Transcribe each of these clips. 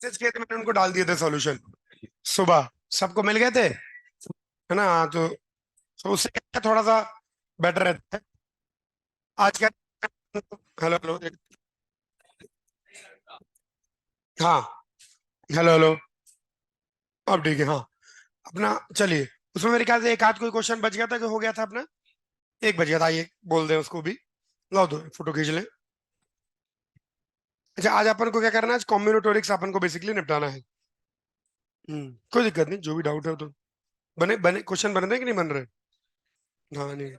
Message किए थे मैंने, उनको डाल दिए थे सॉल्यूशन सुबह। सबको मिल गए थे, है ना? हाँ, तो उससे क्या थोड़ा सा बेटर रहता है। आज क्या। Hello hello. हाँ। Hello hello. अब ठीक है, हाँ। अपना चलिए। उसमें मेरे ख्याल से एक आध कोई क्वेश्चन बच गया था कि हो गया था अपना। एक बच गया था, ये बोल दें उसको भी। लाओ दो फोटो खींच लें। अच्छा, आज अपन को क्या करना है? आज कॉम्बिनेटोरिक्स अपन को बेसिकली निपटाना है। कोई दिक्कत नहीं, जो भी डाउट है तो। बने बने क्वेश्चन बन रहे हैं कि नहीं बन रहे? हाँ नहीं।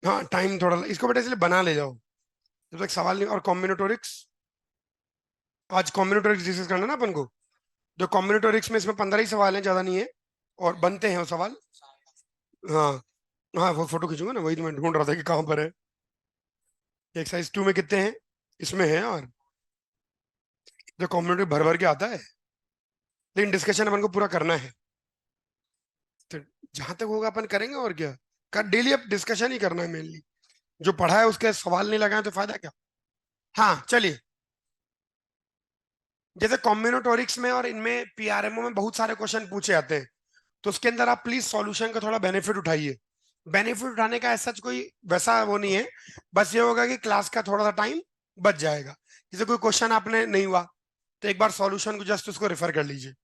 हाँ, टाइम थोड़ा इसको बेटा इसलिए बना ले जाओ जब तक सवाल नहीं। और कॉम्बिनेटोरिक्स, आज कॉम्बिनेटोरिक्स डिस्कस करना है ना अपन को। जो कॉम्बिनेटोरिक्स में इसमें 15 ही सवाल हैं, ज्यादा नहीं है। और बनते हैं वो सवाल। हाँ। हाँ, वो फोटो खींचूंगा ना, वही तो मैं ढूंढ रहा था कि कहाँ पर है। एक्सरसाइज 2 में कितने हैं? इसमें है। और जो कॉम्बिनेटोरिक्स भर भर के आता है, लेकिन डिस्कशन अपन को पूरा करना है। तो जहां तक होगा अपन करेंगे, और क्या। कर डेली अब डिस्कशन ही करना है मेनली। जो पढ़ा है उसके सवाल नहीं लगाए तो फायदा क्या। हाँ चलिए। जैसे कॉम्बिनेटोरिक्स में और इनमें पीआरएमओ में बहुत सारे क्वेश्चन पूछे जाते हैं। तो उसके अंदर आप प्लीज सॉल्यूशन का थोड़ा बेनिफिट उठाइए। बेनिफिट उठाने का ऐसा कोई वैसा वो नहीं है। बस ये होगा कि क्लास का थोड़ा सा टाइम बच जाएगा। जैसे कोई क्वेश्चन आपने नहीं हुआ, तो एक बार सॉल्यूशन को जस्ट उसको रेफर कर लीजिए।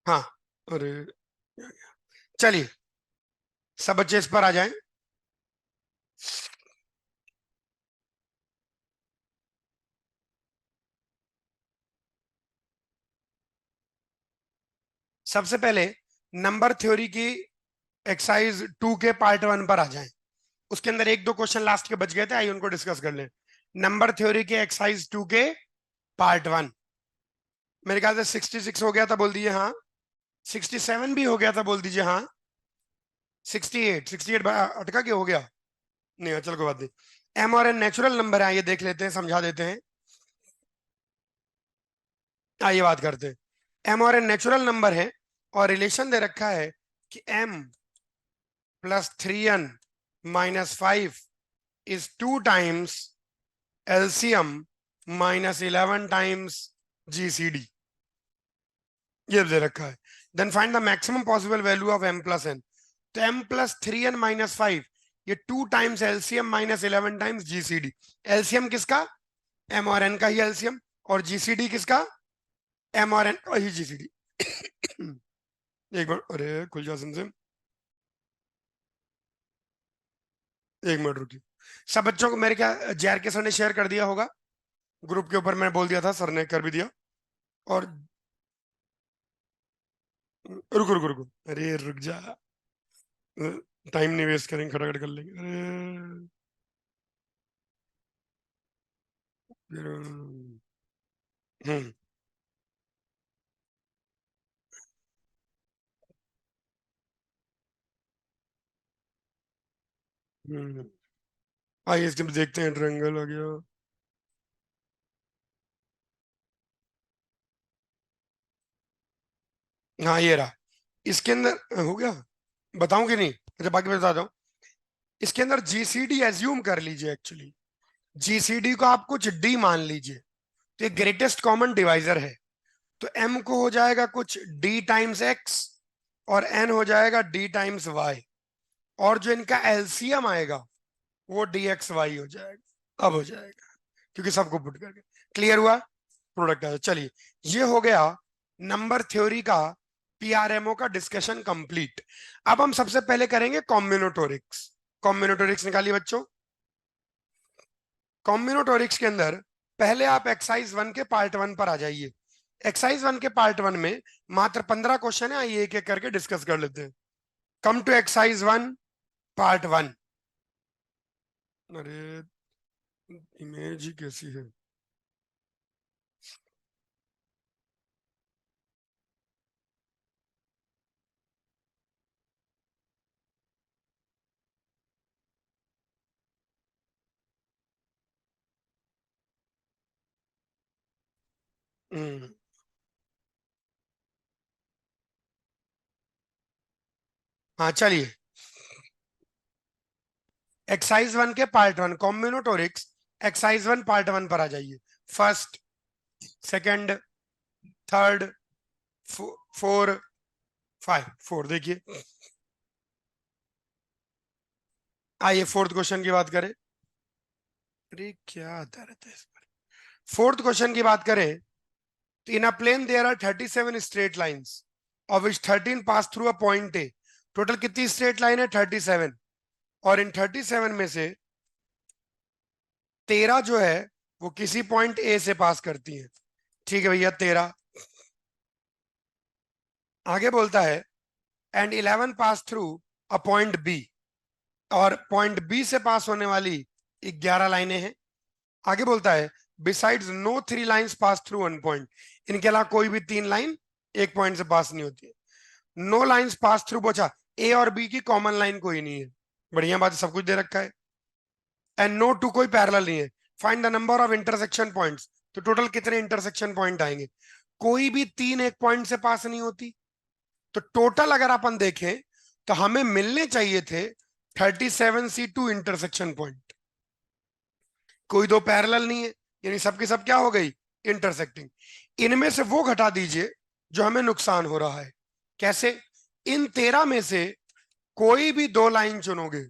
हाँ। अरे, चलिए, सब बच्चे इस पर आ जाएं। सबसे पहले नंबर थ्योरी की एक्सरसाइज 2 के पार्ट 1 पर आ जाएं। उसके अंदर एक दो क्वेश्चन लास्ट के बच गए थे, आइए उनको डिस्कस कर लें। नंबर थ्योरी के एक्सरसाइज 2 के पार्ट 1। मेरे ख्याल से 66 हो गया था, बोल दीजिए हाँ। 67 भी हो गया था, बोल दीजिए हाँ। 68 अटका के हो गया। नहीं, चल कोई बात नहीं। एम और एन नेचुरल नंबर है, आइए देख लेते हैं, समझा देते हैं। आइए बात करते हैं। एम और एन नेचुरल नंबर है, और रिलेशन दे रखा है कि M +3n - 5 is 2 times LCM -11 times GCD. ये दे रखा है। Then find the maximum possible value of M plus N. तो एम +3n - 5, ये 2 times LCM -11 times GCD. LCM किसका? एम और एन का ही एलसीएम। और जीसीडी किसका? एम और एन का ही जीसीडी। एक मिनट, अरे खुल जा सिम। एक मिनट रुकिए। सब बच्चों को मेरे क्या जेआर के सर ने शेयर कर दिया होगा ग्रुप के ऊपर? मैंने बोल दिया था, सर ने कर भी दिया। और रुको रुको रुको, अरे रुक जा। टाइम नहीं वेस्ट करेंगे, खटाखट कर लेंगे। अरे हम्म हम्म। आइए इसके भी देखते हैं, ट्रायंगल आ गया। हाँ ये रहा। इसके अंदर हो गया। बताऊं कि नहीं? अच्छा, बाकी मैं बताता हूँ। इसके अंदर जीसीडी एज्यूम कर लीजिए। एक्चुअली जीसीडी को आप कुछ डी मान लीजिए। तो ये ग्रेटेस्ट कॉमन डिवाइजर है। तो एम को हो जाएगा कुछ डी टाइम्स एक्स, और एन हो जाएगा डी टाइम्स वाई। और जो इनका एलसीएम आएगा वो डी एक्स वाई हो जाएगा। अब हो जाएगा, क्योंकि सबको पुट करके क्लियर हुआ। प्रोडक्ट है, चलिए। ये हो गया नंबर थ्योरी का, पीआरएमओ का डिस्कशन कंप्लीट। अब हम सबसे पहले करेंगे कॉम्बिनेटोरिक्स। कॉम्बिनेटोरिक्स निकालिए बच्चों। कॉम्बिनेटोरिक्स के अंदर पहले आप एक्सरसाइज 1 के पार्ट 1 पर आ जाइए। एक्सरसाइज 1 के पार्ट 1 में मात्र 15 क्वेश्चन है, आइए एक एक करके डिस्कस कर लेते हैं। Come to exercise 1 part 1। अरे, इमेज ही कैसी है। हम्म हाँ चलिए, एक्सरसाइज 1 के पार्ट 1 कॉम्बिनेटोरिक्स, एक्सरसाइज 1 पार्ट 1 पर आ जाइए। फर्स्ट, सेकंड, थर्ड, 4, 5, 4 देखिए। आइए फोर्थ क्वेश्चन की बात करें। अरे क्या आता रहता है इस पर। फोर्थ क्वेश्चन की बात करें तो in a plane there are 37 straight lines of which 13 pass through a point A. Total कितनी स्ट्रेट लाइन है? 37। और इन 37 में से 13 जो है वो किसी पॉइंट ए से पास करती है। ठीक है भैया, 13। आगे बोलता है and 11 pass through a point B. और पॉइंट बी से पास होने वाली 11 लाइनें हैं। आगे बोलता है besides no 3 lines pass through 1 point. इनके अलावा कोई भी 3 लाइन एक पॉइंट से पास नहीं होती है। नो लाइंस पास थ्रू, बचा ए और बी की कॉमन लाइन कोई नहीं है। बढ़िया बात है, सब कुछ दे रखा है। एंड नो टू, कोई पैरेलल नहीं है। Find the number of intersection points. तो टोटल कितने इंटरसेक्शन पॉइंट आएंगे? कोई भी 3 एक पॉइंट से पास नहीं होती। तो टोटल अगर अपन देखें तो हमें मिलने चाहिए थे 37C2 इंटरसेक्शन पॉइंट। कोई दो पैरेलल नहीं है, यानी सबके सब क्या हो गई? इंटरसेक्टिंग। इनमें से वो घटा दीजिए जो हमें नुकसान हो रहा है। कैसे? इन 13 में से कोई भी 2 लाइन चुनोगे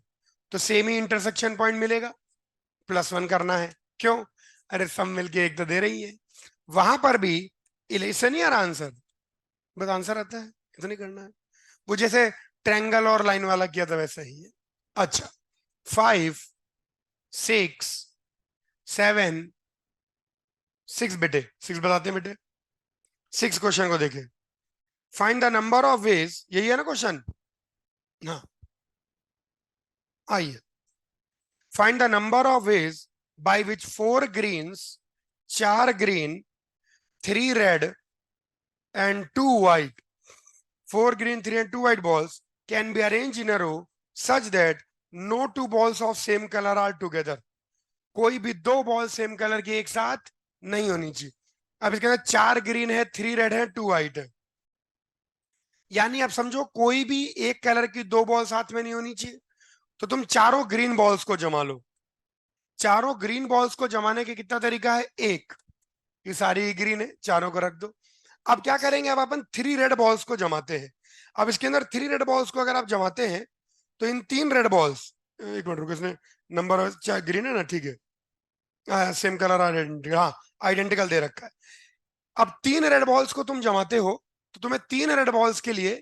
तो सेम ही इंटरसेक्शन पॉइंट मिलेगा। +1 करना है। क्यों? अरे सब मिलके एक तो दे रही है। वहां पर भी इससे नहीं आ रहा आंसर, बस आंसर आता है, इतना नहीं करना है। वो जैसे ट्रायंगल और लाइन वाला किया था वैसा ही है। अच्छा, 5, 6, 7, 6 बेटे, 6 बताते हैं बेटे। 6 क्वेश्चन को देखें। Find the number of ways, यही है ना क्वेश्चन? हाँ, आइए। Find the number of ways by which 4 greens, 4 green, 3 red and 2 white, 4 green, 3 and 2 white balls can be arranged in a row such that no 2 balls of same color are together. कोई भी 2 ball same colour की एक साथ नहीं होनी चाहिए। अब इसके अंदर 4 ग्रीन है, 3 रेड है, 2 व्हाइट है। यानी आप समझो कोई भी एक कलर की 2 बॉल साथ में नहीं होनी चाहिए। तो तुम चारों ग्रीन बॉल्स को जमा लो। चारों ग्रीन बॉल्स को जमाने के कितना तरीका है? एक। ये सारी ग्रीन है, चारों को रख दो। अब क्या करेंगे? अब अपन 3 रेड बॉल्स को जमाते हैं। अब इसके अंदर 3 रेड बॉल्स को अगर आप जमाते हैं तो इन 3 रेड बॉल्स, एक मिनट रुको, इसने नंबर ग्रीन है ना, ठीक है, सेम कलर आइडेंटिकल, हाँ आइडेंटिकल दे रखा है। अब 3 रेड बॉल्स को तुम जमाते हो तो तुम्हें 3 रेड बॉल्स के लिए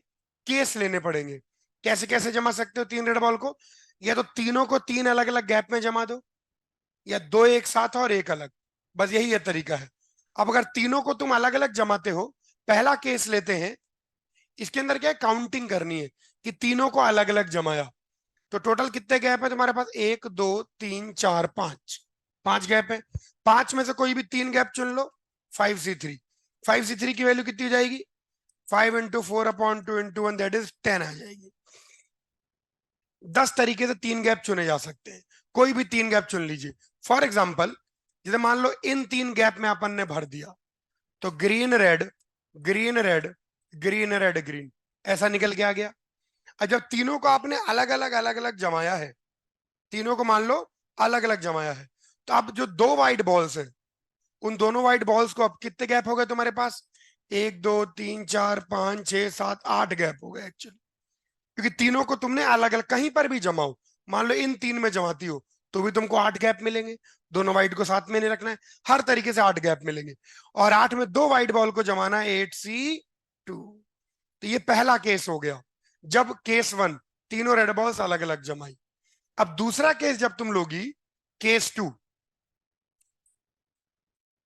केस लेने पड़ेंगे। कैसे कैसे जमा सकते हो 3 रेड बॉल को? या तो तीनों को 3 अलग अलग गैप में जमा दो, या 2 एक साथ और एक अलग। बस यही है तरीका है। अब अगर तीनों को तुम अलग अलग जमाते हो, पहला केस लेते हैं। इसके अंदर क्या है? काउंटिंग करनी है कि तीनों को अलग अलग जमाया। तो टोटल कितने गैप है तुम्हारे पास? 1, 2, 3, 4, 5, 5 गैप है। 5 में से कोई भी 3 गैप चुन लो। 5C3, 5C3 की वैल्यू कितनी हो जाएगी? 5 × 4/2 × 1 दैट इज 10 आ जाएगी। 10 तरीके से 3 गैप चुने जा सकते हैं। कोई भी 3 गैप चुन लीजिए। फॉर एग्जाम्पल, जैसे मान लो इन 3 गैप में अपन ने भर दिया, तो green red, green red, green red, green, ऐसा निकल के आ गया। और जब तीनों को आपने अलग अलग जमाया है, तीनों को मान लो अलग अलग जमाया है, तो अब जो 2 व्हाइट बॉल्स हैं, उन दोनों व्हाइट बॉल्स को अब कितने गैप हो गए तुम्हारे पास? 1, 2, 3, 4, 5, 6, 7, 8 गैप हो गए एक्चुअली। क्योंकि तीनों को तुमने अलग अलग कहीं पर भी जमाओ, मान लो इन 3 में जमाती हो तो भी तुमको 8 गैप मिलेंगे। दोनों व्हाइट को साथ में नहीं रखना है, हर तरीके से 8 गैप मिलेंगे। और 8 में 2 व्हाइट बॉल को जमाना है, 8C2। तो ये पहला केस हो गया, जब केस 1 तीनों रेड बॉल्स अलग अलग जमाई। अब दूसरा केस जब तुम लोगी, केस 2,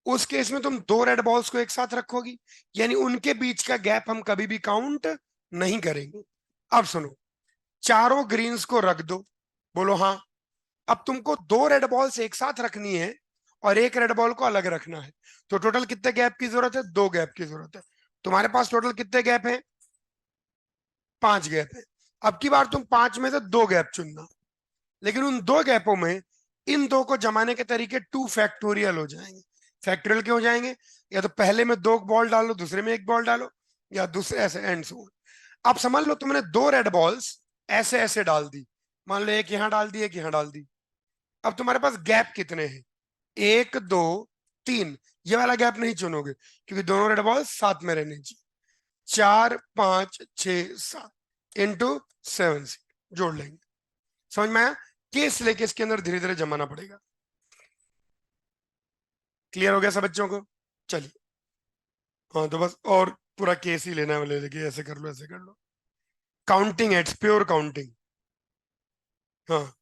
उस केस में तुम 2 रेड बॉल्स को एक साथ रखोगी, यानी उनके बीच का गैप हम कभी भी काउंट नहीं करेंगे। अब सुनो, चारों ग्रीन्स को रख दो। बोलो हाँ। अब तुमको 2 रेड बॉल्स एक साथ रखनी है और एक रेड बॉल को अलग रखना है। तो टोटल कितने गैप की जरूरत है? 2 गैप की जरूरत है। तुम्हारे पास टोटल कितने गैप है? 5 गैप है। अब की बार तुम 5 में से 2 गैप चुनना, लेकिन उन 2 गैपों में इन 2 को जमाने के तरीके 2 फैक्टोरियल हो जाएंगे। फैक्टोरियल क्यों हो जाएंगे? या तो पहले में 2 बॉल डालो, दूसरे में 1 बॉल डालो, या दूसरे ऐसे एंड सो। अब समझ लो तुमने 2 रेड बॉल्स ऐसे ऐसे डाल दी, मान लो एक यहां डाल दी, एक यहां डाल दी। अब तुम्हारे पास गैप कितने हैं? एक, दो, तीन। ये वाला गैप नहीं चुनोगे क्योंकि दोनों रेड बॉल साथ में रहने चाहिए। चार, पांच, छह, सात इंटू सेवन से जोड़ लेंगे। समझ में आया? केस लेके इसके अंदर धीरे धीरे जमाना पड़ेगा। क्लियर हो गया सब बच्चों को? चलिए। हाँ तो बस और पूरा केस ही लेना है, ले लेके ऐसे कर लो, ऐसे कर लो। काउंटिंग है, इट्स प्योर काउंटिंग। हाँ,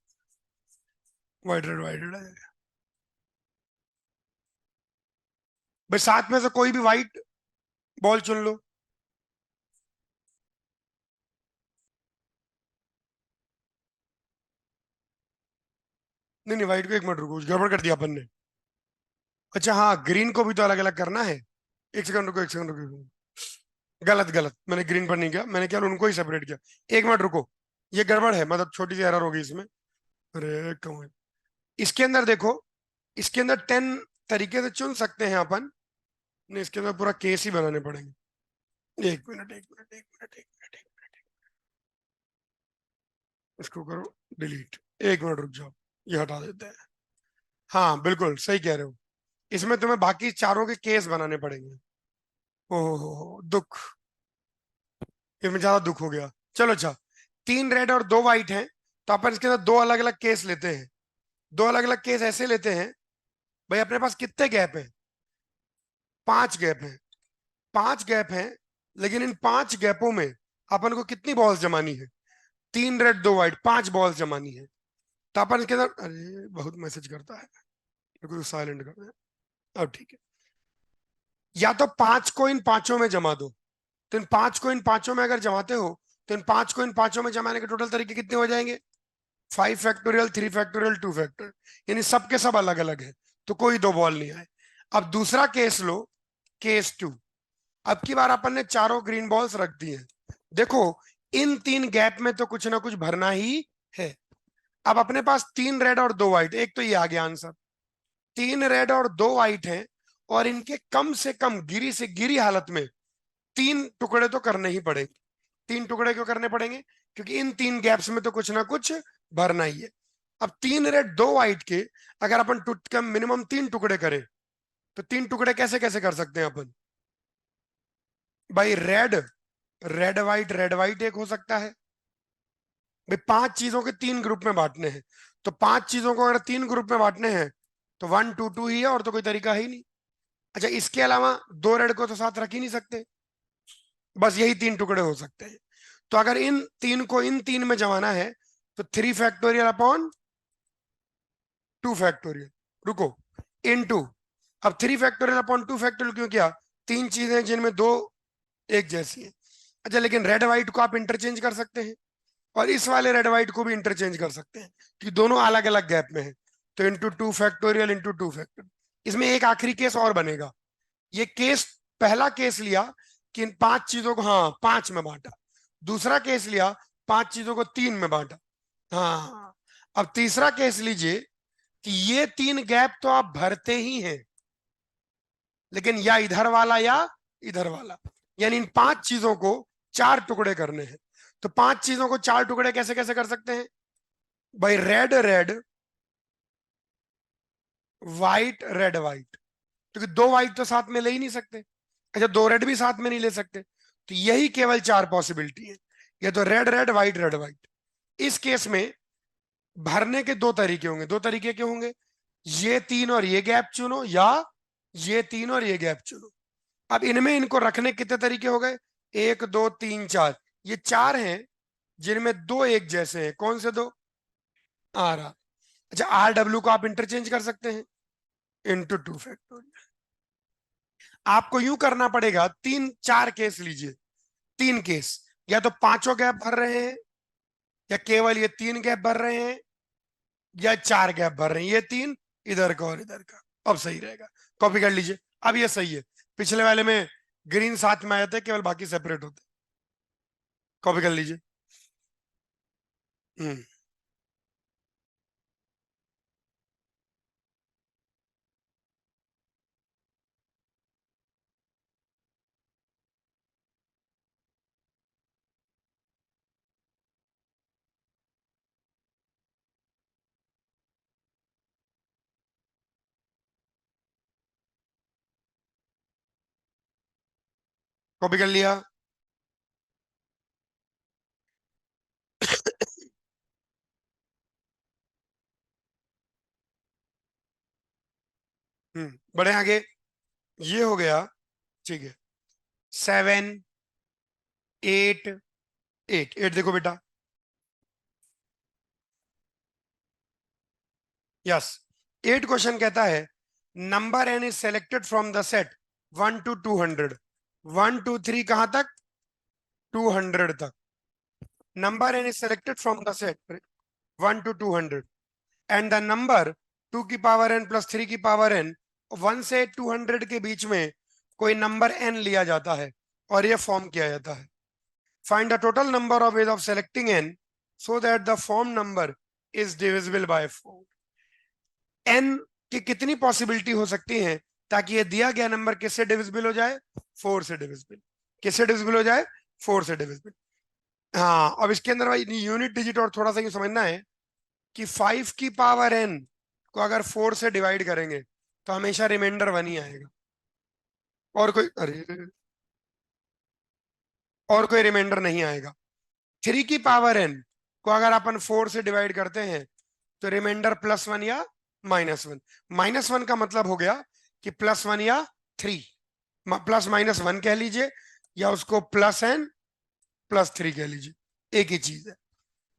वाइट रेड, वाइट रेड। भाई साथ में से कोई भी व्हाइट बॉल चुन लो। नहीं नहीं, व्हाइट को एक मिनट रुको, कुछ गड़बड़ कर दिया अपन ने। अच्छा हाँ, ग्रीन को भी तो अलग अलग करना है। एक सेकंड रुको, एक सेकंड रुको। गलत गलत, मैंने ग्रीन पर नहीं किया, मैंने केवल उनको ही सेपरेट किया। एक मिनट रुको, ये गड़बड़ है, मतलब छोटी सी एरर होगी इसमें। अरे कौन? इसके अंदर देखो, इसके अंदर 10 तरीके से चुन सकते हैं अपन। नहीं, इसके अंदर पूरा केस ही बनाने पड़ेंगे। एक मिनट, एक मिनट, एक मिनट, एक मिनट, एक मिनट। इसको करो डिलीट। एक मिनट रुक जाओ, ये हटा देते हैं। हाँ बिल्कुल सही कह रहे हो। इसमें तुम्हें बाकी चारों के केस बनाने पड़ेंगे। ओहो दुख, इसमें ज्यादा दुख हो गया। चलो अच्छा, 3 रेड और 2 वाइट हैं, तो अपन इसके अंदर 2 अलग अलग केस लेते हैं। 2 अलग अलग केस ऐसे लेते हैं। भाई अपने पास कितने गैप हैं? 5 गैप हैं। 5 गैप हैं, लेकिन इन 5 गैपों में अपन को कितनी बॉल्स जमानी है? 3 रेड 2 वाइट, 5 बॉल्स जमानी है। तो अपन इसके अंदर, अरे बहुत मैसेज करता है, बिल्कुल साइलेंट कर दे। अब ठीक है। या तो 5 को इन पांचों में जमा दो। तो इन 5 को इन पांचों में अगर जमाते हो, तो इन 5 को इन पांचों में जमाने के टोटल तरीके कितने हो जाएंगे? 5 फैक्टोरियल, 3 फैक्टोरियल, 2 फैक्टोरियल। यानी सबके सब अलग अलग है, तो कोई 2 बॉल नहीं आए। अब दूसरा केस लो, केस 2। अब की बार अपन ने चारों ग्रीन बॉल्स रख दी हैं। देखो, इन 3 गैप में तो कुछ ना कुछ भरना ही है। अब अपने पास 3 रेड और 2 वाइट, एक तो ये आ गया आंसर। 3 रेड और 2 वाइट हैं, और इनके कम से कम गिरी से गिरी हालत में 3 टुकड़े तो करने ही पड़ेंगे। 3 टुकड़े क्यों करने पड़ेंगे? क्योंकि इन 3 गैप्स में तो कुछ ना कुछ भरना ही है। अब 3 रेड 2 वाइट के अगर अपन मिनिमम 3 टुकड़े करें, तो 3 टुकड़े कैसे कैसे कर सकते हैं अपन? भाई रेड, रेड वाइट एक हो सकता है। भाई 5 चीजों के 3 ग्रुप में बांटने हैं, तो 5 चीजों को अगर 3 ग्रुप में बांटने हैं, तो 1 2 2 ही है, और तो कोई तरीका ही नहीं। अच्छा, इसके अलावा 2 रेड को तो साथ रख ही नहीं सकते। बस यही 3 टुकड़े हो सकते हैं। तो अगर इन 3 को इन 3 में जमाना है, तो 3 फैक्टोरियल अपॉन 2 फैक्टोरियल। रुको, इन टू। अब 3 फैक्टोरियल अपॉन 2 फैक्टोरियल क्यों किया? 3 चीजें जिनमें दो एक जैसी है। अच्छा, लेकिन रेड वाइट को आप इंटरचेंज कर सकते हैं, और इस वाले रेड वाइट को भी इंटरचेंज कर सकते हैं, कि दोनों अलग अलग गैप में है। तो इंटू 2 फैक्टोरियल। इसमें एक आखिरी केस और बनेगा। ये केस, पहला केस लिया कि इन 5 चीजों को, हाँ, 5 में बांटा। दूसरा केस लिया, 5 चीजों को 3 में बांटा। हाँ। अब तीसरा केस लीजिए कि ये 3 गैप तो आप भरते ही हैं, लेकिन या इधर वाला या इधर वाला। यानी इन 5 चीजों को 4 टुकड़े करने हैं। तो 5 चीजों को 4 टुकड़े कैसे कैसे कर सकते हैं? भाई red red, white red white. क्योंकि 2 वाइट तो साथ में ले ही नहीं सकते। अच्छा, 2 रेड भी साथ में नहीं ले सकते। तो यही केवल 4 पॉसिबिलिटी है। या तो red red, white red white. इस केस में भरने के 2 तरीके होंगे। 2 तरीके क्या होंगे? ये 3 और ये गैप चुनो, या ये 3 और ये गैप चुनो। अब इनमें इनको रखने कितने तरीके हो गए? 1 2 3 4। ये 4 हैं जिनमें 2 एक जैसे हैं। कौन से 2? R। अच्छा, RW को आप इंटरचेंज कर सकते हैं, इंटू 2 फैक्टोरियल। आपको यूं करना पड़ेगा, 3 4 केस लीजिए। 3 केस, या तो पांचों गैप भर रहे हैं, या केवल ये 3 गैप भर रहे हैं, या 4 गैप भर रहे हैं, ये 3 इधर का और इधर का। अब सही रहेगा। कॉपी कर लीजिए। अब ये सही है। पिछले वाले में ग्रीन साथ में आए थे, केवल बाकी सेपरेट होते। कॉपी कर लीजिए। हम्म। कॉपी कर लिया। बढ़े आगे। ये हो गया। ठीक है। 7, 8, 8, 8 देखो बेटा। यस। 8 क्वेश्चन कहता है number N is selected from the set 1 to 200। 1 2 3 कहां तक? 200 तक। Number N is selected from the set 1 to 200 and the number 2 की पावर n + 3 की पावर n 1 से 200 के बीच में कोई नंबर n लिया जाता है और यह फॉर्म किया जाता है। Find the total number of ways of selecting n so that the form number is divisible by 4। n की कितनी पॉसिबिलिटी हो सकती है ताकि ये दिया गया नंबर किससे डिविजिबल हो जाए? 4 से डिविजिबल। किससे डिविजिबल हो जाए? 4 से डिविजिबल। हाँ, अब इसके अंदर भाई यूनिट डिजिट और थोड़ा सा यूं समझना है कि 5 की पावर n को अगर 4 से डिवाइड करेंगे तो हमेशा रिमाइंडर 1 ही आएगा। और कोई और कोई रिमाइंडर नहीं आएगा। 3 की पावर n को अगर अपन 4 से डिवाइड करते हैं तो रिमाइंडर +1 या -1। -1 का मतलब हो गया कि +1 या 3, प्लस माइनस 1 कह लीजिए या उसको +n+3 कह लीजिए, एक ही चीज है।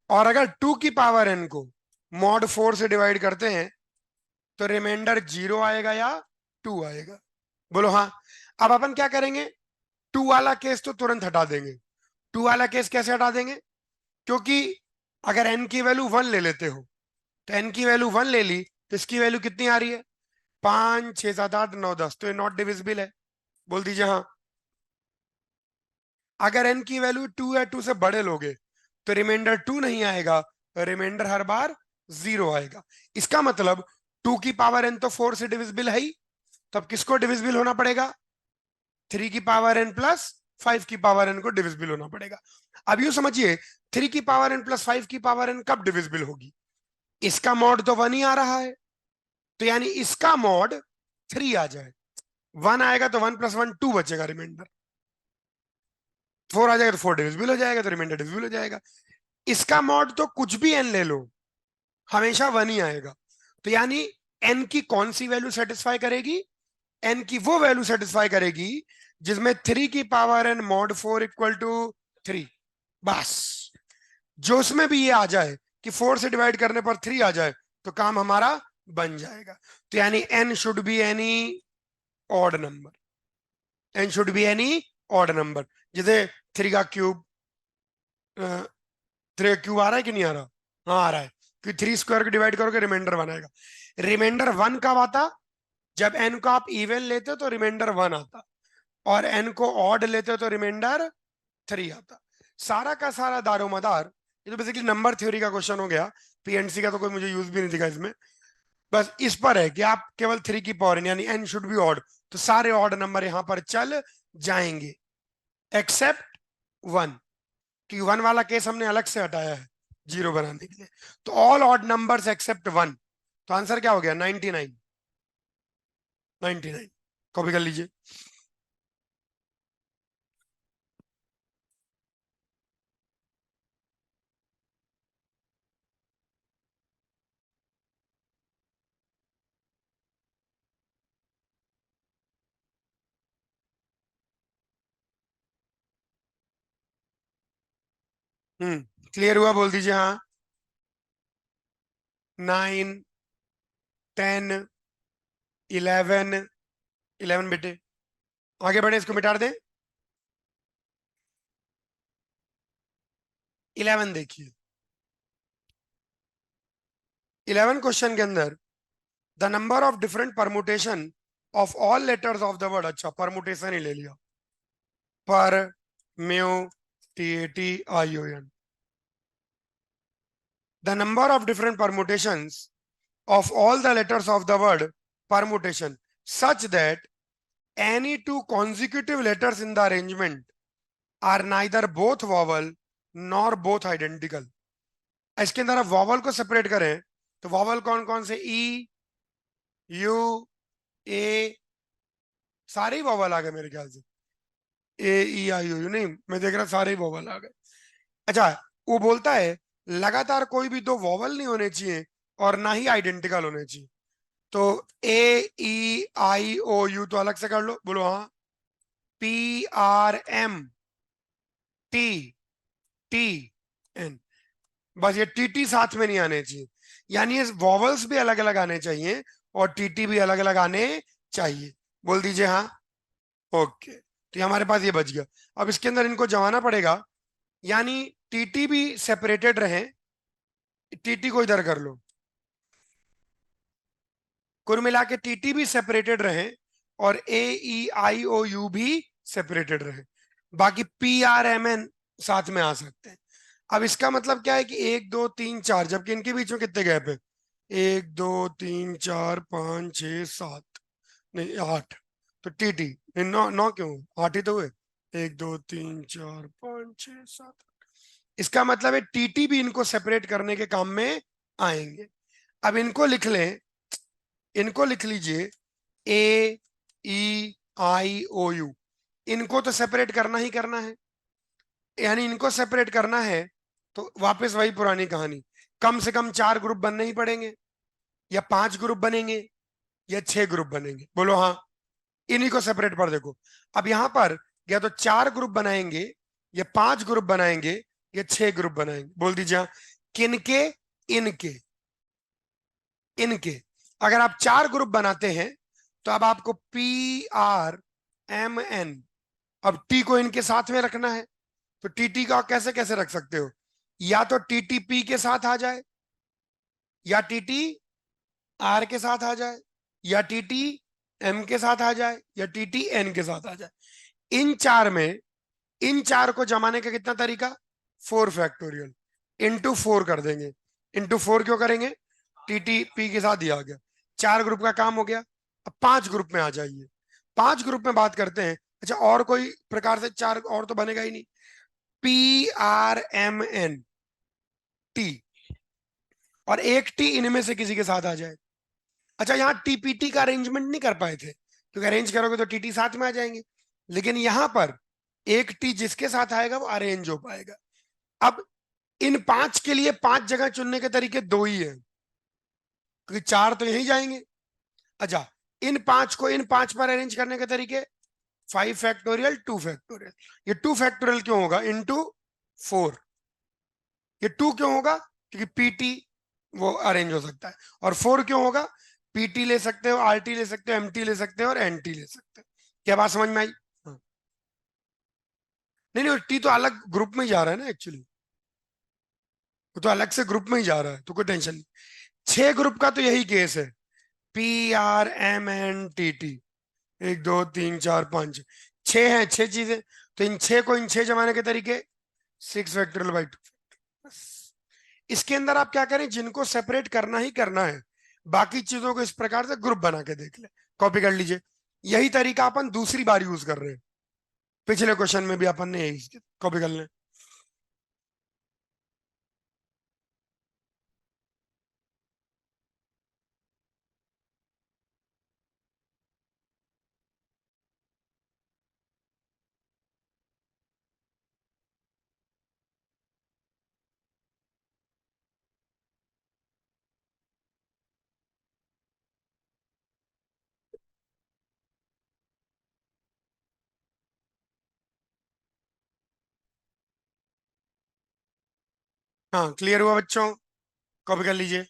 और अगर 2 की पावर n को मॉड 4 से डिवाइड करते हैं तो रिमाइंडर 0 आएगा या 2 आएगा? बोलो हाँ। अब अपन क्या करेंगे? 2 वाला केस तो तुरंत हटा देंगे। 2 वाला केस कैसे हटा देंगे? क्योंकि अगर n की वैल्यू 1 ले लेते हो तो n की वैल्यू 1 ले ली तो इसकी वैल्यू कितनी आ रही है? 5 6 7 8 9 10, तो ये नॉट डिविजिबल है। बोल दीजिए हाँ। अगर n की वैल्यू 2 है, 2 से बड़े लोगे तो रिमाइंडर 2 नहीं आएगा, रिमाइंडर हर बार 0 आएगा। इसका मतलब 2 की पावर n तो 4 से डिविजिबल है ही, तब किसको डिविजिबल होना पड़ेगा? 3 की पावर n + 5 की पावर n को डिविजिबल होना पड़ेगा। अब यूं समझिए, 3 की पावर n + 5 की पावर n कब डिविजिबल होगी? इसका मॉड तो 1 ही आ रहा है, तो यानी इसका मॉड 3 आ जाए। 1 आएगा तो 1 + 1 2 बचेगा रिमाइंडर। 4 आ जाएगा तो 4 डिविजिबल हो जाएगा, तो रिमाइंडर डिविजिबल हो जाएगा। इसका मॉड तो कुछ भी n ले लो, हमेशा 1 ही आएगा। तो यानी n की कौन सी वैल्यू सेटिस्फाई करेगी? n की वो वैल्यू सेटिस्फाई करेगी जिसमें 3 की पावर n मॉड 4 = 3। बस, जो उसमें भी ये आ जाए कि 4 से डिवाइड करने पर 3 आ जाए तो काम हमारा बन जाएगा। तो यानी n should be any odd number. n should be any odd number. जैसे 3 का क्यूब, 3 का क्यूब आ रहा है कि नहीं आ रहा? हाँ आ रहा है, कि 3 स्क्वायर को डिवाइड करोगे रिमाइंडर 1 आएगा। रिमाइंडर 1 कब आता? जब n को आप इवन लेते हो तो रिमाइंडर 1 आता, और n को ऑड लेते हो तो रिमाइंडर 3 आता। सारा का सारा दारोमदार, ये तो बेसिकली नंबर थ्योरी का क्वेश्चन हो गया। पीएनसी का तो कोई मुझे यूज भी नहीं दिखा इसमें। बस इस पर है कि आप केवल 3 की पावर यानी n शुड बी ऑड, तो सारे ऑड नंबर यहां पर चल जाएंगे एक्सेप्ट 1, कि 1 वाला केस हमने अलग से हटाया है 0 बनाने के लिए। तो ऑल ऑड नंबर्स एक्सेप्ट 1। तो आंसर क्या हो गया? 99। 99 कॉपी कर लीजिए। क्लियर हुआ? बोल दीजिए हाँ। 9, 10, 11, 11 बेटे। आगे बढ़े, इसको मिटा दें। 11 देखिए। 11 क्वेश्चन के अंदर the number of different permutation of all letters of the word, अच्छा परमुटेशन ही ले लिया, पर M U T I O N, the number of different permutations of all the letters of the word permutation such that any two consecutive letters in the arrangement are neither both vowel nor both identical। इसके अंदर आप vowel को separate करें तो vowel कौन कौन से? ई, you, ए, सारे ही वॉवल आ गए मेरे ख्याल से। ए ई आई ओ यू, नहीं मैं देख रहा सारे ही वोवल आ गए। अच्छा, वो बोलता है लगातार कोई भी दो वोवल नहीं होने चाहिए और ना ही आइडेंटिकल होने चाहिए। तो ए ई आई ओ यू तो अलग से कर लो, बोलो हाँ। P R M T T N, बस ये टी टी साथ में नहीं आने चाहिए। यानी ये वॉवल्स भी अलग अलग आने चाहिए और टीटी भी अलग अलग आने चाहिए। बोल दीजिए हाँ। ओके, तो ये हमारे पास ये बच गया। अब इसके अंदर इनको जमाना पड़ेगा, यानी टीटी भी सेपरेटेड रहे। टीटी को इधर कर लो, कुल मिला के टीटी भी सेपरेटेड रहे और ए ई आई ओ यू भी सेपरेटेड रहे। बाकी पी आर एम एन साथ में आ सकते हैं। अब इसका मतलब क्या है कि एक दो तीन चार, जबकि इनके बीच में कितने गैप है? एक दो तीन चार पाँच छः सात, नहीं आठ। तो टी टी, नौ नौ क्यों, आठ ही तो हुए। एक दो तीन चार पाँच छः सात। इसका मतलब है टीटी भी इनको सेपरेट करने के काम में आएंगे। अब इनको लिख लें, इनको लिख लीजिए। ए ई आई ओ यू, इनको तो सेपरेट करना ही करना है, यानी इनको सेपरेट करना है। तो वापस वही पुरानी कहानी, कम से कम चार ग्रुप बनने ही पड़ेंगे, या पांच ग्रुप बनेंगे, या छह ग्रुप बनेंगे, बोलो हाँ। इन्हीं को सेपरेट पर देखो। अब यहां पर या तो चार ग्रुप बनाएंगे, या पांच ग्रुप बनाएंगे, या छह ग्रुप बनाएंगे, बोल दीजिए हाँ। किनके? इनके, इनके। अगर आप चार ग्रुप बनाते हैं तो अब आपको पी आर एम एन, अब टी को इनके साथ में रखना है। तो टीटी का कैसे कैसे रख सकते हो? या तो टीटी पी के साथ आ जाए, या टीटी आर के साथ आ जाए, या टीटी एम के साथ आ जाए, या टीटी एन के साथ आ जाए। इन चार में, इन चार को जमाने का कितना तरीका? फोर फैक्टोरियल, इंटू फोर कर देंगे। इंटू फोर क्यों करेंगे? टीटी पी के साथ दिया गया, चार ग्रुप का काम हो गया। अब पांच ग्रुप में आ जाइए, पांच ग्रुप में बात करते हैं। अच्छा, और कोई प्रकार से चार और तो बनेगा ही नहीं। P R M N T, और एक टी इनमें से किसी के साथ आ जाए। अच्छा, यहाँ टीपीटी का अरेंजमेंट नहीं कर पाए थे, क्योंकि अरेंज करोगे तो टीटी साथ में आ जाएंगे। लेकिन यहां पर एक टी जिसके साथ आएगा वो अरेंज हो पाएगा। अब इन पांच के लिए पांच जगह चुनने के तरीके दो ही है, क्योंकि चार तो यहीं जाएंगे। अच्छा, इन पांच को इन पांच पर अरेंज करने के तरीके, फाइव फैक्टोरियल, टू फैक्टोरियल। ये टू फैक्टोरियल क्यों होगा? Into four. ये टू क्यों होगा? क्योंकि पीटी वो अरेंज हो सकता है। और फोर क्यों होगा? पीटी ले सकते हो, आरटी ले सकते हो, एमटी ले सकते हो, और एनटी ले सकते हो। क्या बात समझ में आई? हाँ। नहीं नहीं, टी तो अलग ग्रुप में ही जा रहा है ना एक्चुअली, वो तो अलग से ग्रुप में ही जा रहा है, तो कोई टेंशन नहीं। छह ग्रुप का तो यही केस है, P R M N T T. एक दो तीन चार पाँच, छह है, छह चीजें। तो इन छह को इन छह जमाने के तरीके, सिक्स फैक्टोरियल बाई टू। बस। इसके अंदर आप क्या करें, जिनको सेपरेट करना ही करना है, बाकी चीजों को इस प्रकार से ग्रुप बना के देख ले। कॉपी कर लीजिए। यही तरीका अपन दूसरी बार यूज कर रहे हैं, पिछले क्वेश्चन में भी अपन ने यही कॉपी कर लें। हाँ, क्लियर हुआ बच्चों? कॉपी कर लीजिए।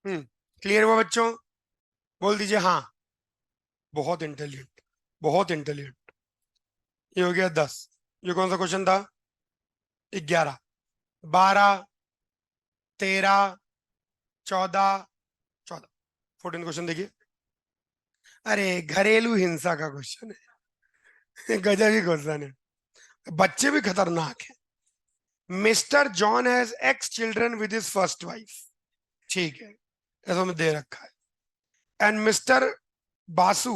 क्लियर हुआ बच्चों? बोल दीजिए हाँ। बहुत इंटेलिजेंट, बहुत इंटेलिजेंट। ये हो गया 10। ये कौन सा क्वेश्चन था? 11, 12, 13, 14, 14, 14 क्वेश्चन देखिए। अरे घरेलू हिंसा का क्वेश्चन है। गजब ही क्वेश्चन है। बच्चे भी खतरनाक है। Mister John has x children with his first wife. ठीक है, ऐसा में दे रखा है। And mister Basu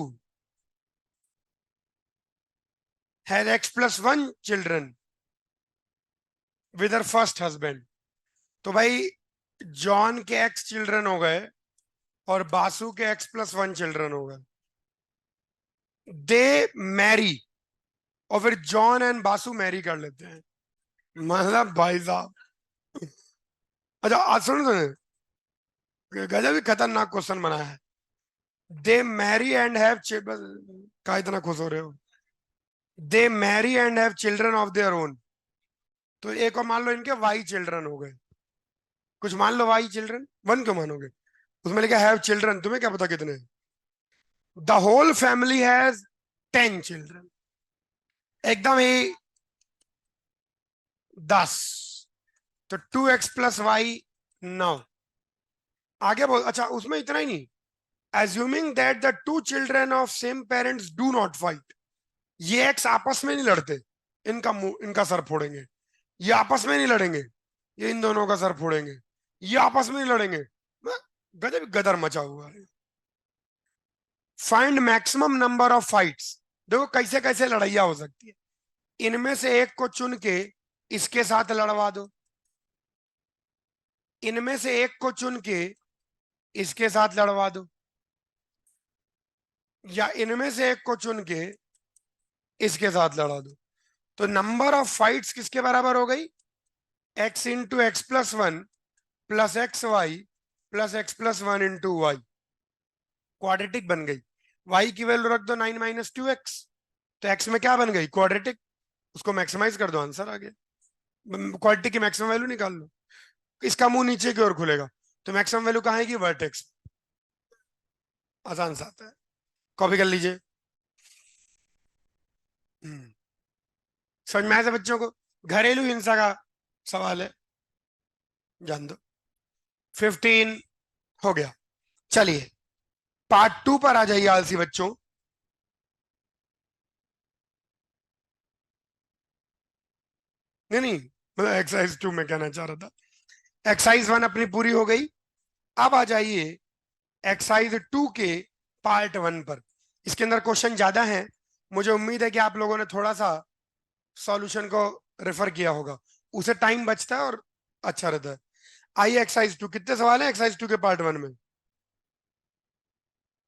has x plus one children with her first husband. तो भाई जॉन के एक्स चिल्ड्रन हो गए और बासु के एक्स प्लस वन चिल्ड्रन हो गए। दे मैरी, और फिर जॉन एंड बासु मैरी कर लेते हैं। मतलब भाई साहब, अच्छा आज सुनो सुनो, गजब ही खतरनाक क्वेश्चन बनाया है। They marry and have children, का इतना खुश हो रहे हो? They marry and have children of their own. तो एक और मान लो इनके वाई चिल्ड्रन हो गए, कुछ मान लो वाई चिल्ड्रन, वन क्यों मानोगे? उसमें लिखा हैव चिल्ड्रन, तुम्हें क्या पता कितने? The whole family has 10 children, एकदम ही 10। तो 2x+y 9। आगे बोल, अच्छा उसमें इतना ही नहीं। assuming that the two children of same parents do not fight, ये एक्स आपस में नहीं लड़ते, इनका इनका सर फोड़ेंगे। ये आपस में नहीं लड़ेंगे, ये इन दोनों का सर फोड़ेंगे। ये आपस में नहीं लड़ेंगे। गजब गदर मचा हुआ है। Find maximum number of fights. देखो कैसे कैसे लड़ाइयाँ हो सकती है। इनमें से एक को चुन के इसके साथ लड़वा दो, इनमें से एक को चुन के इसके साथ लड़वा दो, या इनमें से एक को चुन के इसके साथ लड़ा दो। तो नंबर ऑफ फाइट्स किसके बराबर हो गई? X into X plus one plus X Y plus X plus one into Y. Quadratic बन गई। वाई की वैल्यू रख दो 9 - 2x, तो एक्स में क्या बन गई? क्वाड्रेटिक। उसको मैक्सिमाइज कर दो, आंसर आ गया। क्वाड्रेटिक की मैक्सिमम वैल्यू निकाल लो। इसका मुंह नीचे की ओर खुलेगा, तो मैक्सिमम वैल्यू कहाँ आएगी? वर्टेक्स। आसान सा आता है, कॉपी कर लीजिए। समझ में आया था बच्चों को? घरेलू हिंसा का सवाल है, जान दो। 15 हो गया। चलिए पार्ट 2 पर आ जाइए आलसी बच्चों। नहीं नहीं, मतलब एक्सरसाइज 2 में कहना चाह रहा था। एक्सरसाइज 1 अपनी पूरी हो गई। अब आ जाइए एक्सरसाइज 2 के पार्ट 1 पर। इसके अंदर क्वेश्चन ज्यादा हैं। मुझे उम्मीद है कि आप लोगों ने थोड़ा सा सॉल्यूशन को रेफर किया होगा, उसे टाइम बचता है और अच्छा रहता है। आइए एक्सरसाइज 2, कितने सवाल हैं एक्सरसाइज 2 के पार्ट 1 में?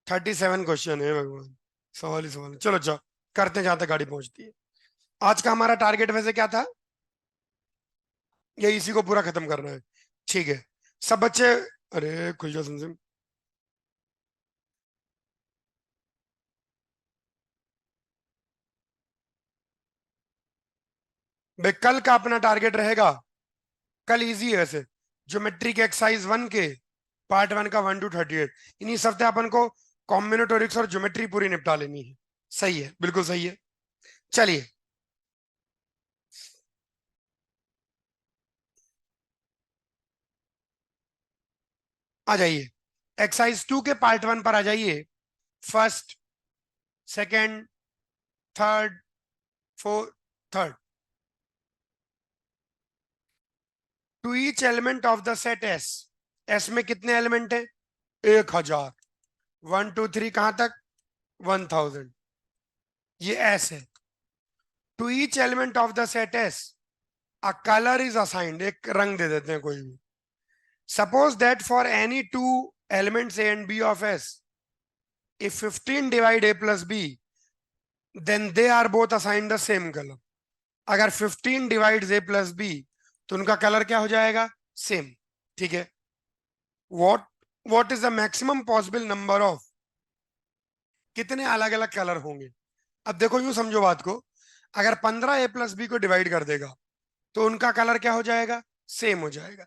37 क्वेश्चन है भगवान, सवाल ही सवाल है। चलो अच्छा, करते हैं जहां तक गाड़ी पहुंचती है। आज का हमारा टारगेट वैसे क्या था? ये इसी को पूरा खत्म करना है। ठीक है सब बच्चे, अरे खुल जाओ सिम। भाई कल का अपना टारगेट रहेगा, कल इजी है वैसे, ज्योमेट्री के एक्सरसाइज 1 के पार्ट 1 का 1 to 38। इन्हीं हफ्ते अपन को कॉम्बिनेटोरिक्स और ज्योमेट्री पूरी निपटा लेनी है। सही है, बिल्कुल सही है। चलिए आ जाइए एक्सरसाइज 2 के पार्ट 1 पर आ जाइए। First, second, third, fourth, third. To each element of the set S. S में कितने एलिमेंट है? 1000। 1 2 3 कहां तक? 1000। ये एस है। To each element of the set S a colour is assigned, एक रंग दे देते हैं कोई भी। Suppose that for any two elements A and B of S, if 15 divide a plus b, then they are both assigned the same color। अगर 15 divides a plus b, तो उनका कलर क्या हो जाएगा? सेम। ठीक है। what what is the maximum possible number of, कितने अलग अलग कलर होंगे? अब देखो यूं समझो बात को, अगर 15 a प्लस बी को डिवाइड कर देगा तो उनका कलर क्या हो जाएगा? सेम हो जाएगा।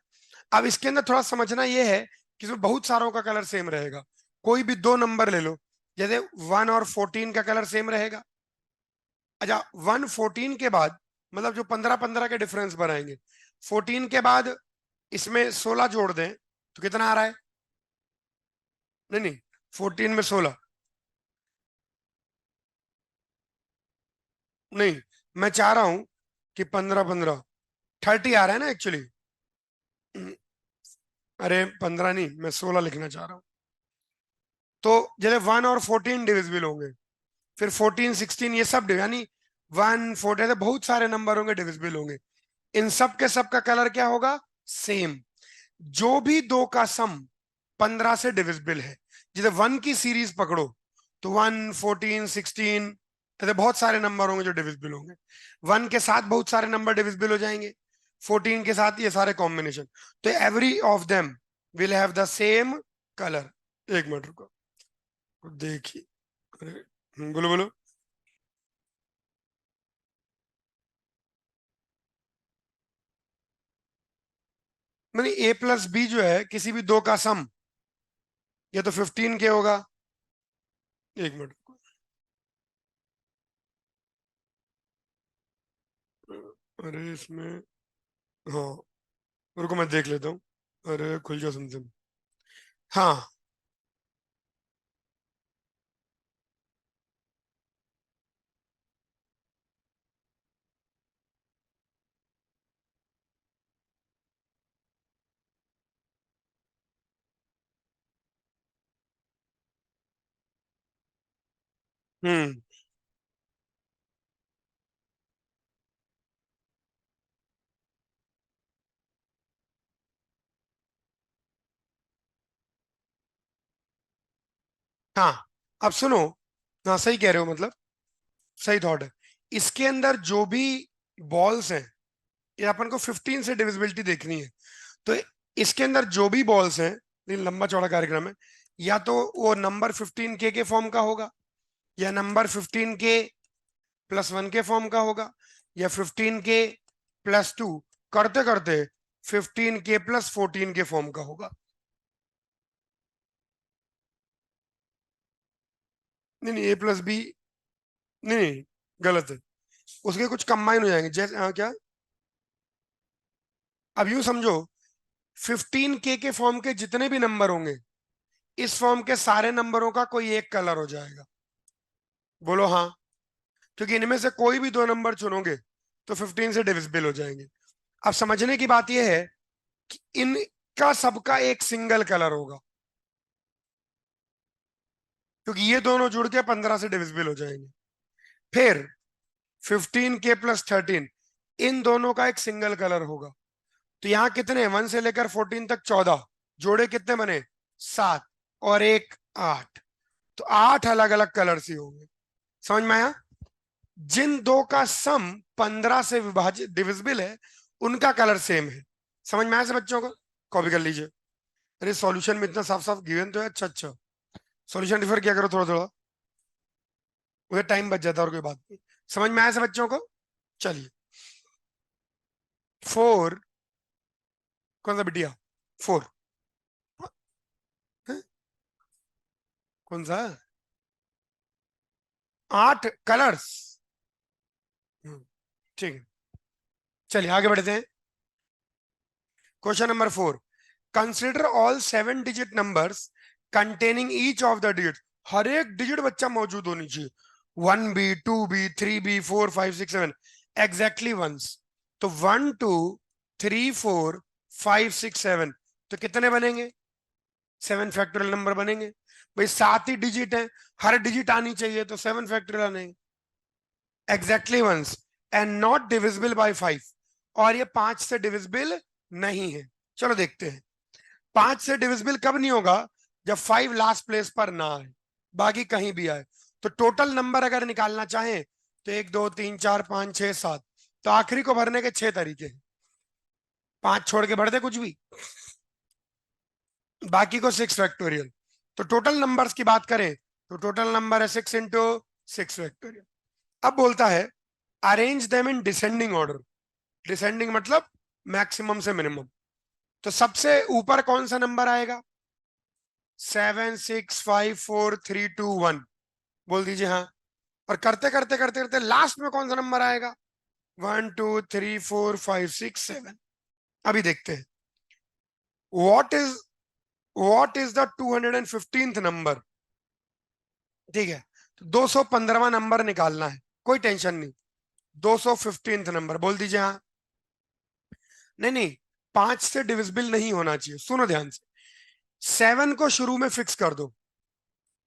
अब इसके अंदर थोड़ा समझना यह है कि इसमें बहुत सारों का कलर सेम रहेगा। कोई भी दो नंबर ले लो, जैसे 1 और 14 का कलर सेम रहेगा। अच्छा 1 14 के बाद मतलब जो 15 15 के डिफरेंस बनाएंगे, 14 के बाद इसमें 16 जोड़ दें तो कितना आ रहा है? नहीं नहीं, 14 में 16 नहीं, मैं चाह रहा हूं कि 15 15 30 आ रहा है ना एक्चुअली। अरे 15 नहीं, मैं 16 लिखना चाह रहा हूँ। तो जैसे 1 और 14 डिविजिबल होंगे, फिर 14 16 ये सब यानी 1 14 बहुत सारे नंबर होंगे डिविजिबल होंगे। इन सब के सब का कलर क्या होगा? सेम। जो भी दो का सम 15 से डिविजिबल है, जैसे 1 की सीरीज पकड़ो तो 1 14 16, ऐसे बहुत सारे नंबर होंगे जो डिविजिबल होंगे। 1 के साथ बहुत सारे नंबर डिविजिबल हो जाएंगे, 14 के साथ ये सारे कॉम्बिनेशन। तो every of them will have the same colour. एक मिनट रुको, देखिए। अरे बोलो बोलो। मैंने A+B जो है किसी भी दो का सम, ये तो 15 के होगा। एक मिनट रुको। अरे इसमें, हाँ रुको मैं देख लेता हूँ। अरे खुल जा समझ। हाँ। हम्म। हाँ अब सुनो, हाँ सही कह रहे हो, मतलब सही थॉट है। इसके अंदर जो भी बॉल्स हैं, ये अपन को 15 से डिविजिबिलिटी देखनी है। तो इसके अंदर जो भी बॉल्स हैं, ये लंबा चौड़ा कार्यक्रम है, या तो वो नंबर 15 के फॉर्म का होगा, या नंबर 15 के +1 के फॉर्म का होगा, या 15 के +2, करते करते 15 के +14 के फॉर्म का होगा। नहीं नहीं, A+B, नहीं नहीं, गलत है। उसके कुछ कंबाइन हो जाएंगे, जैसे क्या, अब यूं समझो, 15 के फॉर्म के जितने भी नंबर होंगे, इस फॉर्म के सारे नंबरों का कोई एक कलर हो जाएगा। बोलो हाँ। क्योंकि इनमें से कोई भी दो नंबर चुनोगे तो 15 से डिविजिबल हो जाएंगे। अब समझने की बात यह है कि इनका सबका एक सिंगल कलर होगा, क्योंकि ये दोनों जुड़ के 15 से डिविजिबल हो जाएंगे। फिर 15 के +13, इन दोनों का एक सिंगल कलर होगा। तो यहाँ कितने, 1 से लेकर 14 तक 14, जोड़े कितने बने? 7, और एक 8। तो 8 अलग अलग कलर्स ही होंगे। समझ में आया? जिन दो का सम 15 से विभाजित डिविजिबल है, उनका कलर सेम है। समझ में आया से बच्चों को? कॉपी कर लीजिए। अरे सॉल्यूशन में इतना साफ साफ गिवन तो है। अच्छा अच्छा, सॉल्यूशन डिफर किया करो थोड़ा थोड़ा, मुझे टाइम बच जाता है और कोई बात नहीं। समझ में आया से बच्चों को? चलिए, 4, कौन सा बिटिया? 4, कौन सा? 8 कलर्स। ठीक है, चलिए आगे बढ़ते हैं। Question number 4, consider all 7 digit numbers containing each of the digit. हर एक डिजिट बच्चा मौजूद होनी चाहिए। 1B 2B 3B 4 5 6 7, exactly once. तो 1 2 3 4 5 6 7, तो कितने बनेंगे? 7 फैक्टोरियल नंबर बनेंगे। भाई 7 ही डिजिट है, हर डिजिट आनी चाहिए, तो 7 फैक्टोरियल आने exactly once, and not divisible by 5, और ये 5 से डिविजिबल नहीं है। चलो देखते हैं। 5 से डिविजिबल कब नहीं होगा? जब 5 लास्ट प्लेस पर ना आए, बाकी कहीं भी आए। तो टोटल नंबर अगर निकालना चाहें तो 1 2 3 4 5 6 7, तो आखिरी को भरने के 6 तरीके हैं। 5 छोड़ के भर दे कुछ भी, बाकी को 6 फैक्टोरियल। तो टोटल नंबर्स की बात करें तो टोटल नंबर है 6 × 6 फैक्टोरियल। अब बोलता है arrange them in descending order. Descending मतलब मैक्सिमम से मिनिमम। तो सबसे ऊपर कौन सा नंबर आएगा? 7654321, बोल दीजिए हाँ। और करते करते करते करते लास्ट में कौन सा नंबर आएगा? 1 2 3 4 5 6 7। अभी देखते हैं what is the 215th number. ठीक है, तो 215वां नंबर निकालना है, कोई टेंशन नहीं। 215th नंबर बोल दीजिए हाँ। नहीं नहीं, 5 से डिविजिबल नहीं होना चाहिए, सुनो ध्यान से। 7 को शुरू में फिक्स कर दो।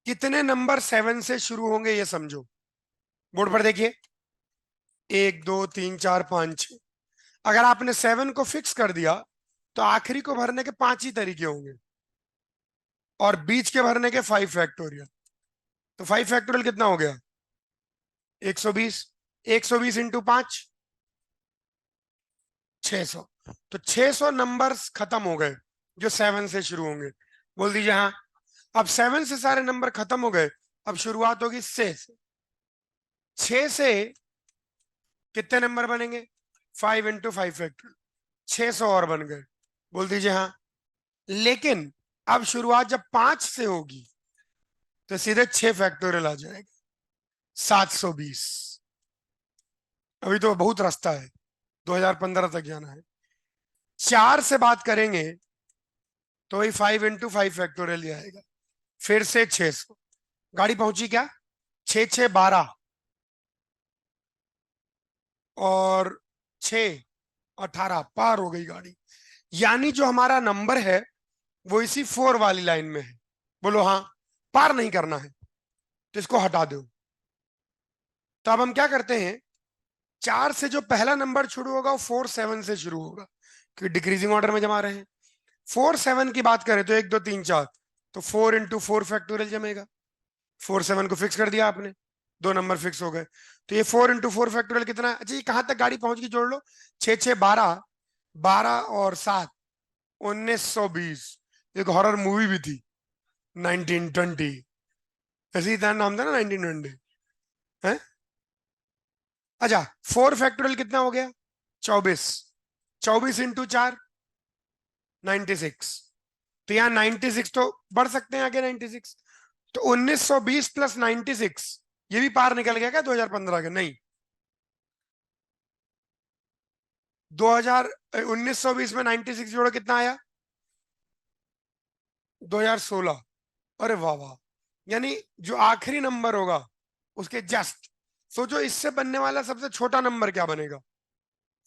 कितने नंबर 7 से शुरू होंगे ये समझो। बोर्ड पर देखिए, 1 2 3 4 5 6। अगर आपने 7 को फिक्स कर दिया तो आखिरी को भरने के 5 ही तरीके होंगे, और बीच के भरने के 5 फैक्टोरियल। तो 5 फैक्टोरियल कितना हो गया? 120। 120 इंटू 5, 600। तो 600 नंबर्स खत्म हो गए जो 7 से शुरू होंगे। बोल दीजिए हाँ। अब 7 से सारे नंबर खत्म हो गए, अब शुरुआत होगी 6 से। 6 से कितने नंबर बनेंगे? 5 इंटू 5 फैक्टोरियल, 600 और बन गए। बोल दीजिए हाँ। लेकिन अब शुरुआत जब 5 से होगी तो सीधे 6 फैक्टोरियल आ जाएगा, 720। अभी तो बहुत रास्ता है, 2015 तक जाना है। 4 से बात करेंगे तो वही 5 इंटू 5 फैक्टोरियल ही आएगा, फिर से 600। गाड़ी पहुंची क्या? 6 6 12 और 6 18, पार हो गई गाड़ी। यानी जो हमारा नंबर है वो इसी 4 वाली लाइन में है। बोलो हाँ। पार नहीं करना है तो इसको हटा दो। तो अब हम क्या करते हैं, 4 से जो पहला नंबर शुरू होगा वो 4 7 से शुरू होगा, क्योंकि डिक्रीजिंग ऑर्डर में जमा रहे हैं। 4 7 की बात करें तो 1 2 3 4, तो 4 इंटू 4 फैक्टोरियल जमेगा। 4 7 को फिक्स कर दिया आपने, दो नंबर फिक्स हो गए। तो ये 4 इंटू 4 फैक्टोरियल कितना है? अच्छा, ये कहां तक गाड़ी पहुंच गई जोड़ लो। 6 6 12, 12 और 7, 1920। एक हॉरर मूवी भी थी, 1920। ऐसे ही था, नाम था ना, 1920 है। अच्छा, 4 फैक्टोरियल कितना हो गया? 24। 24 इंटू 4, 96। तो यहाँ 96 तो बढ़ सकते हैं आगे, 96। तो 1920 प्लस 96, ये भी पार निकल गया क्या 2015 के? नहीं। 2000, 1920 में 96 जोड़ो, कितना आया? 2016। अरे वाह वाह। यानी जो आखिरी नंबर होगा उसके जस्ट, सोचो इससे बनने वाला सबसे छोटा नंबर क्या बनेगा?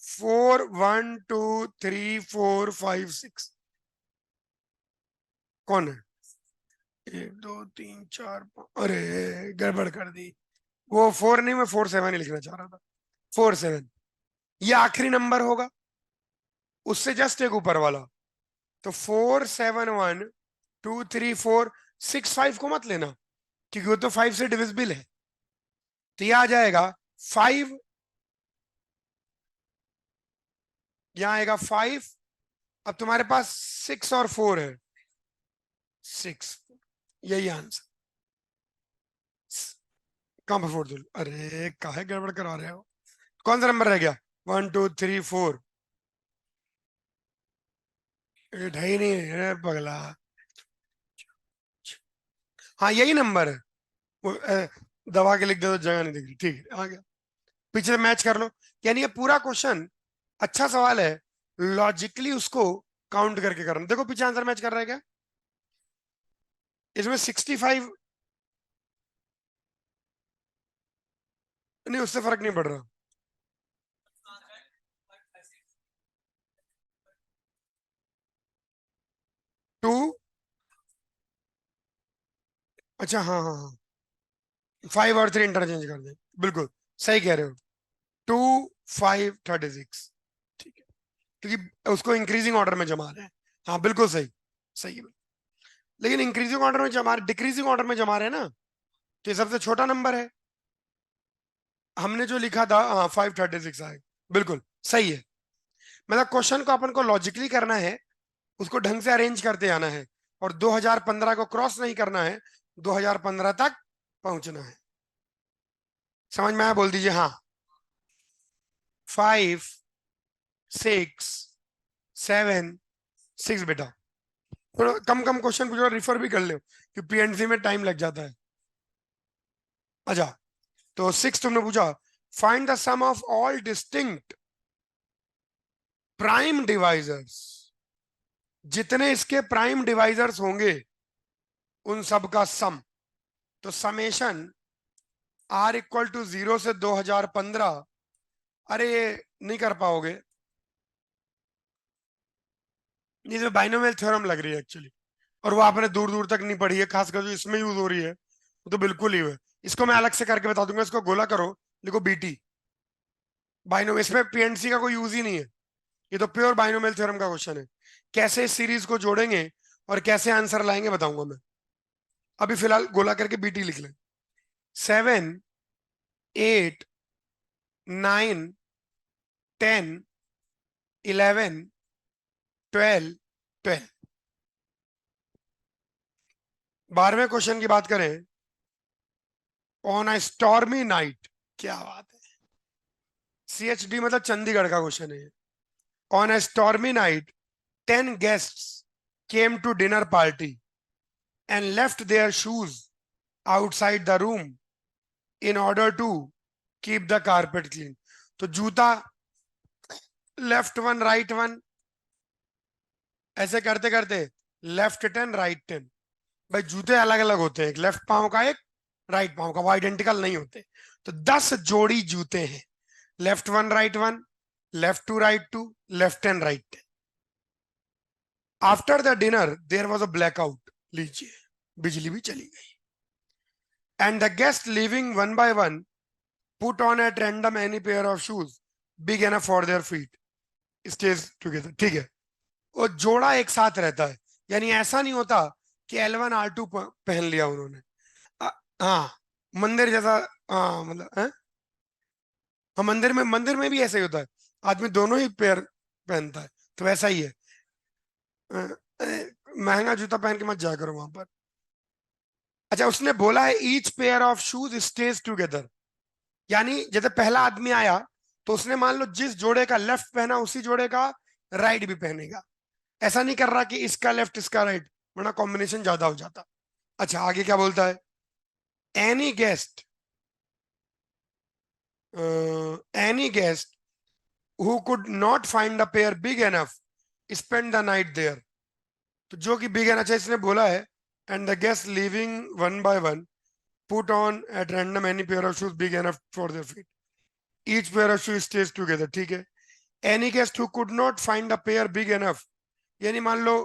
4 1 2 3 4 5 6। कौन है? 1 2 3 4 5, अरे गड़बड़ कर दी। वो 4 नहीं, मैं 4 7 ही लिखना चाह रहा था। 4 7, ये आखिरी नंबर होगा, उससे जस्ट एक ऊपर वाला। तो 4 7 1 2 3 4 6 5 को मत लेना, क्योंकि वो तो 5 से डिविजिबल है। तो ये आ जाएगा 5, यहाँ आएगा 5। अब तुम्हारे पास 6 और 4 है, 6, यही आंसर। कहां पर 4? अरे काहे गड़बड़ करा रहे हो? कौन सा नंबर रह गया? 1 2 3 4। एट है ही नहीं है पगला। हाँ यही नंबर है। वो दबा के लिख दे तो जगह नहीं दिख रही। ठीक है, आ गया। पीछे से मैच कर लो। यानी ये पूरा क्वेश्चन अच्छा सवाल है, लॉजिकली उसको काउंट करके करना। देखो पीछे आंसर मैच कर रहा है क्या? इसमें 65, नहीं उससे फर्क नहीं पड़ रहा। 2, अच्छा हाँ हाँ हाँ, 5 और 3 इंटरचेंज कर दे, बिल्कुल सही कह रहे हो। 2 5 36, ठीक है, क्योंकि उसको इंक्रीजिंग ऑर्डर में जमा रहे हैं। हाँ बिल्कुल सही, सही है। लेकिन इंक्रीजिंग ऑर्डर में जमा, डिक्रीजिंग ऑर्डर में जमा रहे हैं ना, तो ये सबसे छोटा नंबर है। हमने जो लिखा था, हाँ 5 36 आए, बिल्कुल सही है। मतलब क्वेश्चन को अपन को लॉजिकली करना है, उसको ढंग से अरेंज करते आना है, और 2015 को क्रॉस नहीं करना है, 2015 तक पहुंचना है। समझ में आया? बोल दीजिए हाँ। 5 6 7 6 बेटा, थोड़ा कम कम क्वेश्चन पूछो, रिफर भी कर लो कि पीएनसी में टाइम लग जाता है। अच्छा, तो 6 तुमने पूछा, find the sum of all distinct prime divisors, जितने इसके प्राइम डिवाइजर्स होंगे उन सब का सम। तो समेशन आर इक्वल टू 0 से 2015, अरे ये नहीं कर पाओगे, ये जो बाइनोमियल थ्योरम लग रही है एक्चुअली, और वो आपने दूर दूर तक नहीं पढ़ी है, खासकर जो इसमें यूज हो रही है वो तो बिल्कुल ही है। इसको मैं अलग से करके बता दूंगा, इसको गोला करो, लिखो बीटी बाइनोम, इसमें पीएनसी का कोई यूज ही नहीं है, ये तो प्योर बाइनोमियल थ्योरम का क्वेश्चन है। कैसे इस सीरीज को जोड़ेंगे और कैसे आंसर लाएंगे बताऊंगा मैं, अभी फिलहाल गोला करके बीटी लिख लें। 7, 8, 9, 10, 11, 12, 12। 12वें क्वेश्चन की बात करें, ऑन अ स्टॉर्मी नाइट, क्या बात है, CHD मतलब चंडीगढ़ का क्वेश्चन है। On a stormy night 10 guests came to dinner party and left their shoes outside the room in order to keep the carpet clean। तो जूता लेफ्ट वन राइट वन ऐसे करते करते लेफ्ट 10 राइट 10, भाई जूते अलग अलग होते हैं, एक लेफ्ट पांव का एक राइट पांव का, वो आइडेंटिकल नहीं होते। तो 10 जोड़ी जूते हैं, left one right one, left two right two, left 10 right 10। After the dinner there was a blackout, लीजिए बिजली भी चली गई, and the guest living one by one put on at random any pair of shoes big enough for their feet stage together. ठीक है, वो जोड़ा एक साथ रहता है, यानी ऐसा नहीं होता कि L1 R2 पहन लिया उन्होंने। हाँ, मंदिर जैसा, हाँ मतलब हाँ, मंदिर में भी ऐसा ही होता है, आदमी दोनों ही पैर पहनता है, तो वैसा ही है। अ, अ, महंगा जूता पहन के मत जाया करो वहां पर। अच्छा, उसने बोला है each pair of shoes stage together, यानी जैसे पहला आदमी आया तो उसने मान लो जिस जोड़े का लेफ्ट पहना उसी जोड़े का राइट भी पहनेगा, ऐसा नहीं कर रहा कि इसका लेफ्ट इसका राइट, वरना कॉम्बिनेशन ज्यादा हो जाता। अच्छा, आगे क्या बोलता है, any guest, any guest who could not find the pair big enough spend the night there. तो जो कि बिग एनफ, अच्छा इसने बोला है, and the guest living one by one put on at random any pair of shoes big enough for their feet, each pair of shoes stage together. ठीक है, any guest who could not find the pair big enough, यानी मान लो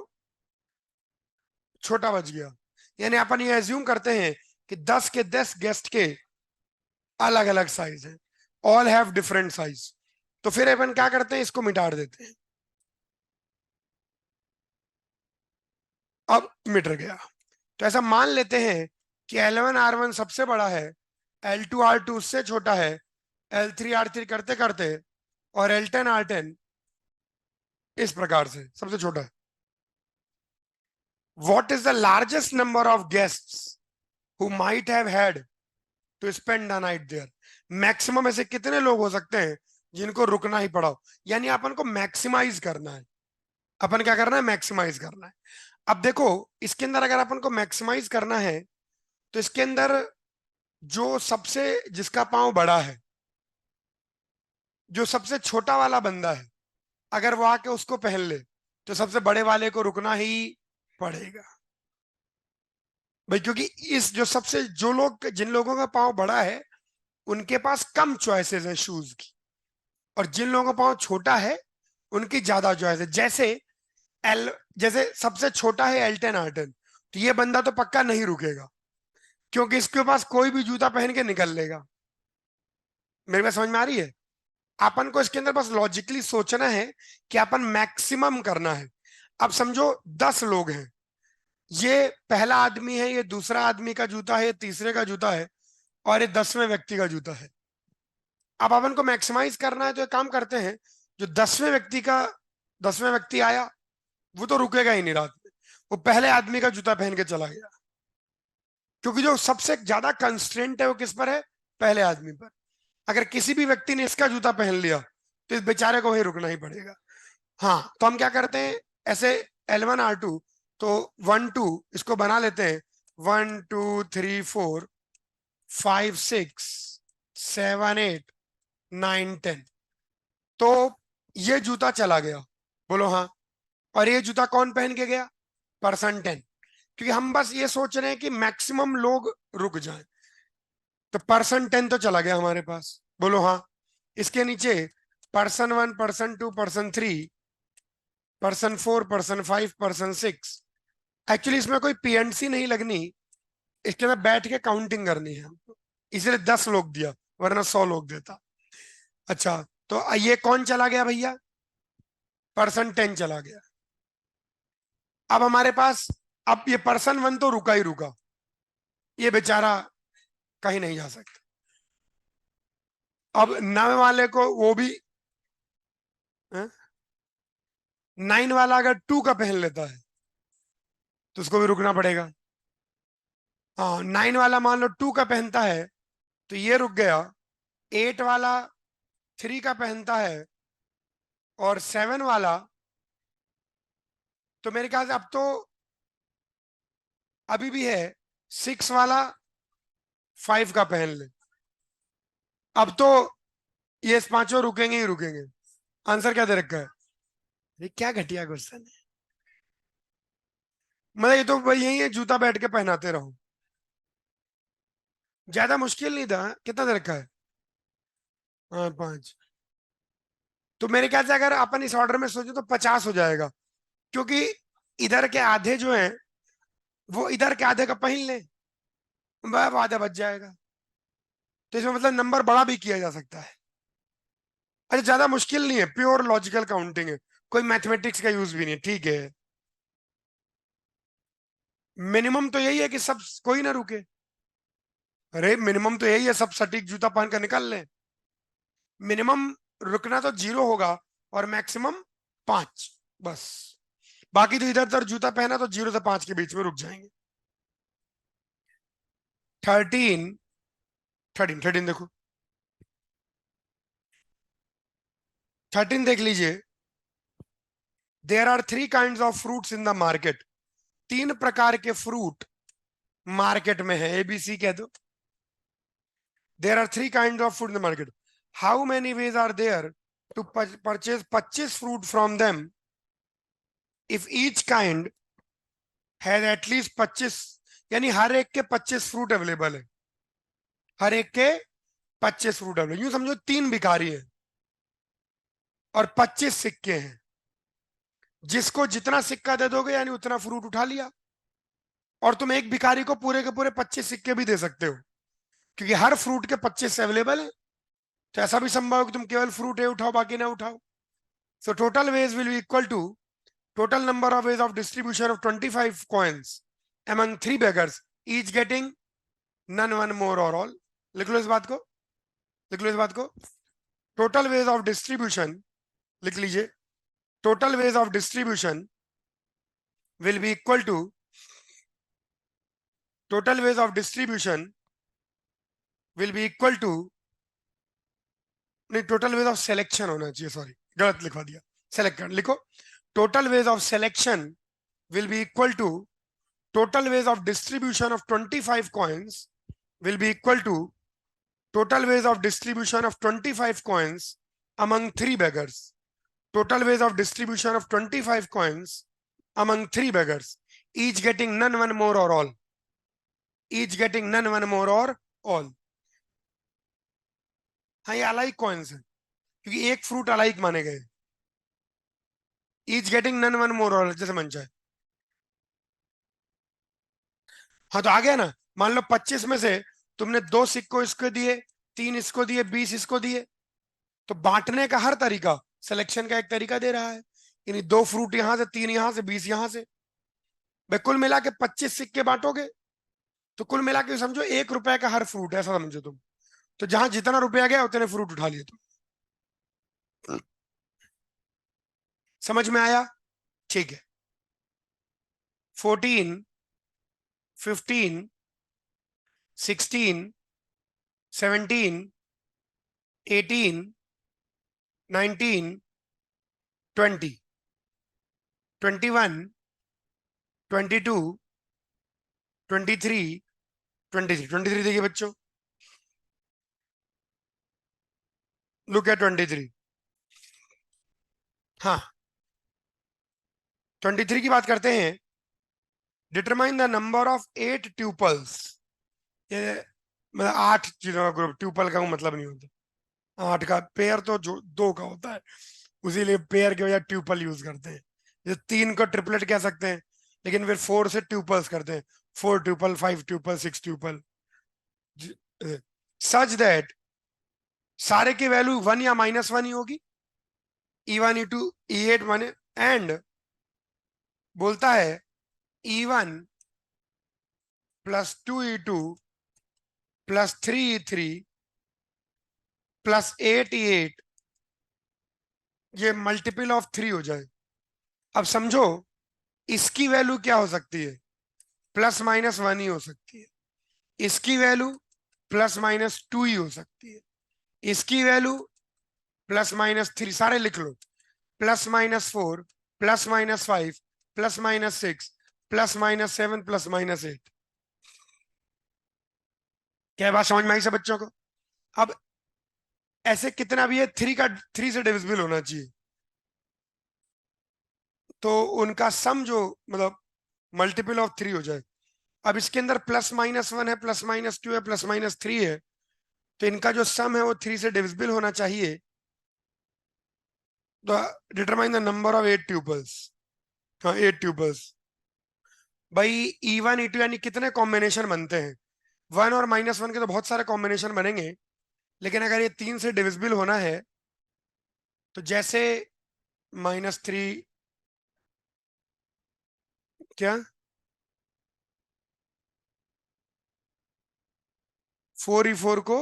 छोटा बच गया, यानी अपन ये assume करते हैं कि 10 के 10 गेस्ट के अलग अलग साइज है, ऑल हैव डिफरेंट साइज, तो फिर अपन क्या करते हैं, इसको मिटा देते हैं। अब मिट गया, तो ऐसा मान लेते हैं कि L1 R1 सबसे बड़ा है, L2 R2 उससे छोटा है, L3 R3 करते करते, और L10 R10 इस प्रकार से सबसे छोटा है। What is the largest number of guests who might have had to spend the night there? Maximum ऐसे कितने लोग हो सकते हैं जिनको रुकना ही पड़ा हो, यानी अपन को मैक्सिमाइज करना है, अपन क्या करना है, मैक्सिमाइज करना है। अब देखो, इसके अंदर अगर अपन को मैक्सिमाइज करना है तो इसके अंदर जो सबसे, जिसका पांव बड़ा है, जो सबसे छोटा वाला बंदा है, अगर वो आके उसको पहन ले तो सबसे बड़े वाले को रुकना ही पड़ेगा भाई, क्योंकि इस जो सबसे, जो लोग, जिन लोगों का पांव बड़ा है उनके पास कम चॉइसेस है शूज की, और जिन लोगों का पांव छोटा है उनकी ज्यादा चॉइस है। जैसे सबसे छोटा है L10 R10, तो ये बंदा तो पक्का नहीं रुकेगा, क्योंकि इसके पास कोई भी जूता पहन के निकल लेगा। मेरी बात समझ में आ रही है? अपन को इसके अंदर बस लॉजिकली सोचना है कि अपन मैक्सिमम करना है। अब समझो 10 लोग हैं, ये पहला आदमी है, ये दूसरा आदमी का जूता है, ये तीसरे का जूता है, और ये 10वें व्यक्ति का जूता है। अब अपन को मैक्सिमाइज करना है, तो एक काम करते हैं, जो 10वें व्यक्ति आया वो तो रुकेगा ही नहीं रात में, वो पहले आदमी का जूता पहन के चला गया, क्योंकि जो सबसे ज्यादा कंस्ट्रेंट है वो किस पर है, पहले आदमी पर। अगर किसी भी व्यक्ति ने इसका जूता पहन लिया तो इस बेचारे को वहीं रुकना ही पड़ेगा। हाँ, तो हम क्या करते हैं, ऐसे L1 R2 तो 1 2 इसको बना लेते हैं, 1 2 3 4 5 6 7 8 9 10। तो ये जूता चला गया, बोलो हाँ। और ये जूता कौन पहन के गया? पर्सन 10। क्योंकि हम बस ये सोच रहे हैं कि मैक्सिमम लोग रुक जाएं, तो पर्सन 10 तो चला गया हमारे पास, बोलो हाँ। इसके नीचे person 1, person 2, person 3, person 4, person 5, person 6। Actually इसमें कोई पीएनसी नहीं लगनी, इसके अंदर बैठ के काउंटिंग करनी है हमको, इसलिए 10 लोग दिया, वरना 100 लोग देता। अच्छा, तो ये कौन चला गया भैया? पर्सन 10 चला गया। अब हमारे पास, अब ये पर्सन 1 तो रुका ही रुका, ये बेचारा कहीं नहीं जा सकता। अब 9 वाले को वो भी, 9 वाला अगर 2 का पहन लेता है तो उसको भी रुकना पड़ेगा। हाँ, 9 वाला मान लो 2 का पहनता है तो ये रुक गया। 8 वाला 3 का पहनता है, और 7 वाला, तो मेरे ख्याल से अब तो अभी भी है, 6 वाला 5 का पहन ले। अब तो ये पांचों रुकेंगे ही रुकेंगे। आंसर क्या दे रखा है? ये क्या घटिया क्वेश्चन है। मतलब ये तो भाई यही है, जूता बैठ के पहनाते रहो। ज्यादा मुश्किल नहीं था। कितना दे रखा है? हाँ, 5। तो मेरे ख्याल से अगर अपन इस ऑर्डर में सोचे तो 50 हो जाएगा, क्योंकि इधर के आधे जो हैं वो इधर के आधे का पहन ले, वह आधा बच जाएगा। तो इसमें मतलब नंबर बड़ा भी किया जा सकता है। अच्छा, ज्यादा मुश्किल नहीं है, प्योर लॉजिकल काउंटिंग है, कोई मैथमेटिक्स का यूज भी नहीं है, ठीक है। मिनिमम तो यही है कि सब, कोई ना रुके। अरे मिनिमम तो यही है, सब सटीक जूता पहन कर निकल ले। मिनिमम रुकना तो 0 होगा, और मैक्सिमम 5, बस। बाकी तो इधर उधर जूता पहना तो 0 से 5 के बीच में रुक जाएंगे। 13, 13 देखो, 13 देख लीजिए। There are 3 kind of fruits in the market. 3 प्रकार के फ्रूट मार्केट में है, एबीसी कह दो। There are 3 kind of fruit in the market. How many ways are there to purchase 25 fruit from them if each kind has at least 25? यानी हर एक के 25 fruit available है, हर एक के 25 फ्रूट अवेलेबल। यूं समझो 3 भिखारी हैं और 25 सिक्के हैं, जिसको जितना सिक्का दे दोगे यानी उतना फ्रूट उठा लिया। और तुम एक भिखारी को पूरे के पूरे 25 सिक्के भी दे सकते हो, क्योंकि हर फ्रूट के 25 अवेलेबल है। तो ऐसा भी संभव है कि तुम केवल फ्रूट है उठाओ, बाकी ना उठाओ। So total ways will be equal to total number of ways of distribution of 25 coins among 3 beggars, each getting none, one more or all। लिख लो इस बात को, लिख लो इस बात को। टोटल वेज ऑफ डिस्ट्रीब्यूशन, लिख लीजिए, total ways of distribution will be equal to, total ways of distribution will be equal to, नहीं टोटल वेज ऑफ सिलेक्शन होना चाहिए, सॉरी गलत लिखवा दिया, सेलेक्ट कर लिखो। Total ways of selection will be equal to total ways of distribution of 25 coins will be equal to total ways of distribution of 25 coins among 3 beggars। Total ways of distribution of 25 coins among 3 beggars, each getting none, one more or all, each getting none, one more or all। हाँ, ये alike coins है, क्योंकि एक fruit alike माने गए। Each getting none, one more और, जैसे मन चाहे। हाँ, तो आ गया ना। मान लो 25 में से तुमने 2 सिक्को इसको दिए, 3 इसको दिए, 20 इसको दिए, तो बांटने का हर तरीका सिलेक्शन का एक तरीका दे रहा है। यानी 2 फ्रूट यहां से, 3 यहां से, 20 यहां से। भाई कुल मिला के 25 सिक्के बांटोगे तो कुल मिला के समझो 1 रुपए का हर फ्रूट, ऐसा समझो तुम। तो जहां जितना रुपया गया उतने फ्रूट उठा लिए तुम। समझ में आया? ठीक है। 14, 15, 16, 17, 18, 19, 20, 21, 22, 23, 23 देखिए बच्चों, लुक एट 23। हाँ, 23 की बात करते हैं। Determine the number of 8 tuples. ये मतलब 8 चीजों का ग्रुप, ट्यूपल का मतलब नहीं होता। 8 का पेयर तो जो 2 का होता है, उसीलिए पेयर के बजाय ट्यूपल यूज करते हैं। ये 3 को ट्रिपलेट कह सकते हैं, लेकिन फिर 4 से ट्यूपल्स करते हैं। 4 tuple, 5 tuple, 6 tuple, such that सारे की वैल्यू 1 या -1 ही होगी। E1, E2, E8 माने, एंड बोलता है E1 +2 E2 +3 E3 +8 E8 ये मल्टीपल ऑफ 3 हो जाए। अब समझो, इसकी वैल्यू क्या हो सकती है? +-1 ही हो सकती है। इसकी वैल्यू +-2 ही हो सकती है। इसकी वैल्यू +-3, सारे लिख लो। +-4, +-5, +-6, +-7, +-8। क्या बात समझ में आई सब बच्चों को? अब ऐसे कितना भी है, 3 से डिविजिबल होना चाहिए, तो उनका सम जो मतलब मल्टीपल ऑफ 3 हो जाए। अब इसके अंदर +-1 है, +-2 है, +-3 है, तो इनका जो सम है वो 3 से डिविजिबल होना चाहिए। तो determine the number of 8 tuples. हाँ, 8 ट्यूपल्स। भाई E1 E2 यानी कितने कॉम्बिनेशन बनते हैं? 1 और -1 के तो बहुत सारे कॉम्बिनेशन बनेंगे, लेकिन अगर ये 3 से डिविजिबल होना है, तो जैसे -3, क्या 4E4 को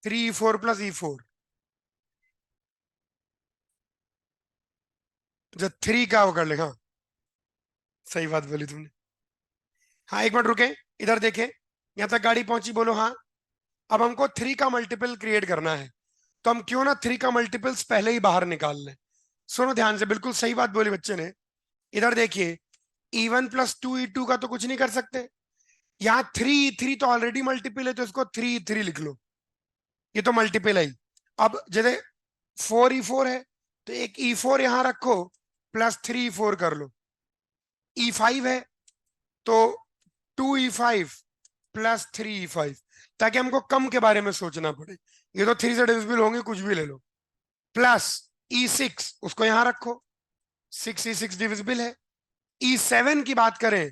3E4 +E4, जो 3 का वो कर ले। हाँ, सही बात बोली तुमने। हाँ, एक मिनट रुके, इधर देखें, यहाँ तक गाड़ी पहुंची, बोलो हाँ। अब हमको 3 का मल्टीपल क्रिएट करना है, तो हम क्यों ना 3 का मल्टीपल्स पहले ही बाहर निकाल लें। सुनो ध्यान से, बिल्कुल सही बात बोली बच्चे ने। इधर देखिए, E1 +2 E2 का तो कुछ नहीं कर सकते। यहाँ 3 E3 तो ऑलरेडी मल्टीपल है, तो इसको 3 E3 लिख लो, ये तो मल्टीपल है ही। अब जैसे 4E4 है, तो एक E4 यहां रखो, +3E4 कर लो। E5 है, तो 2E5 +3E5, ताकि हमको कम के बारे में सोचना पड़े। ये तो 3 से डिविजिबल होंगे, कुछ भी ले लो। +E6, उसको यहां रखो, 6E6 डिविजिबल है। E7 की बात करें,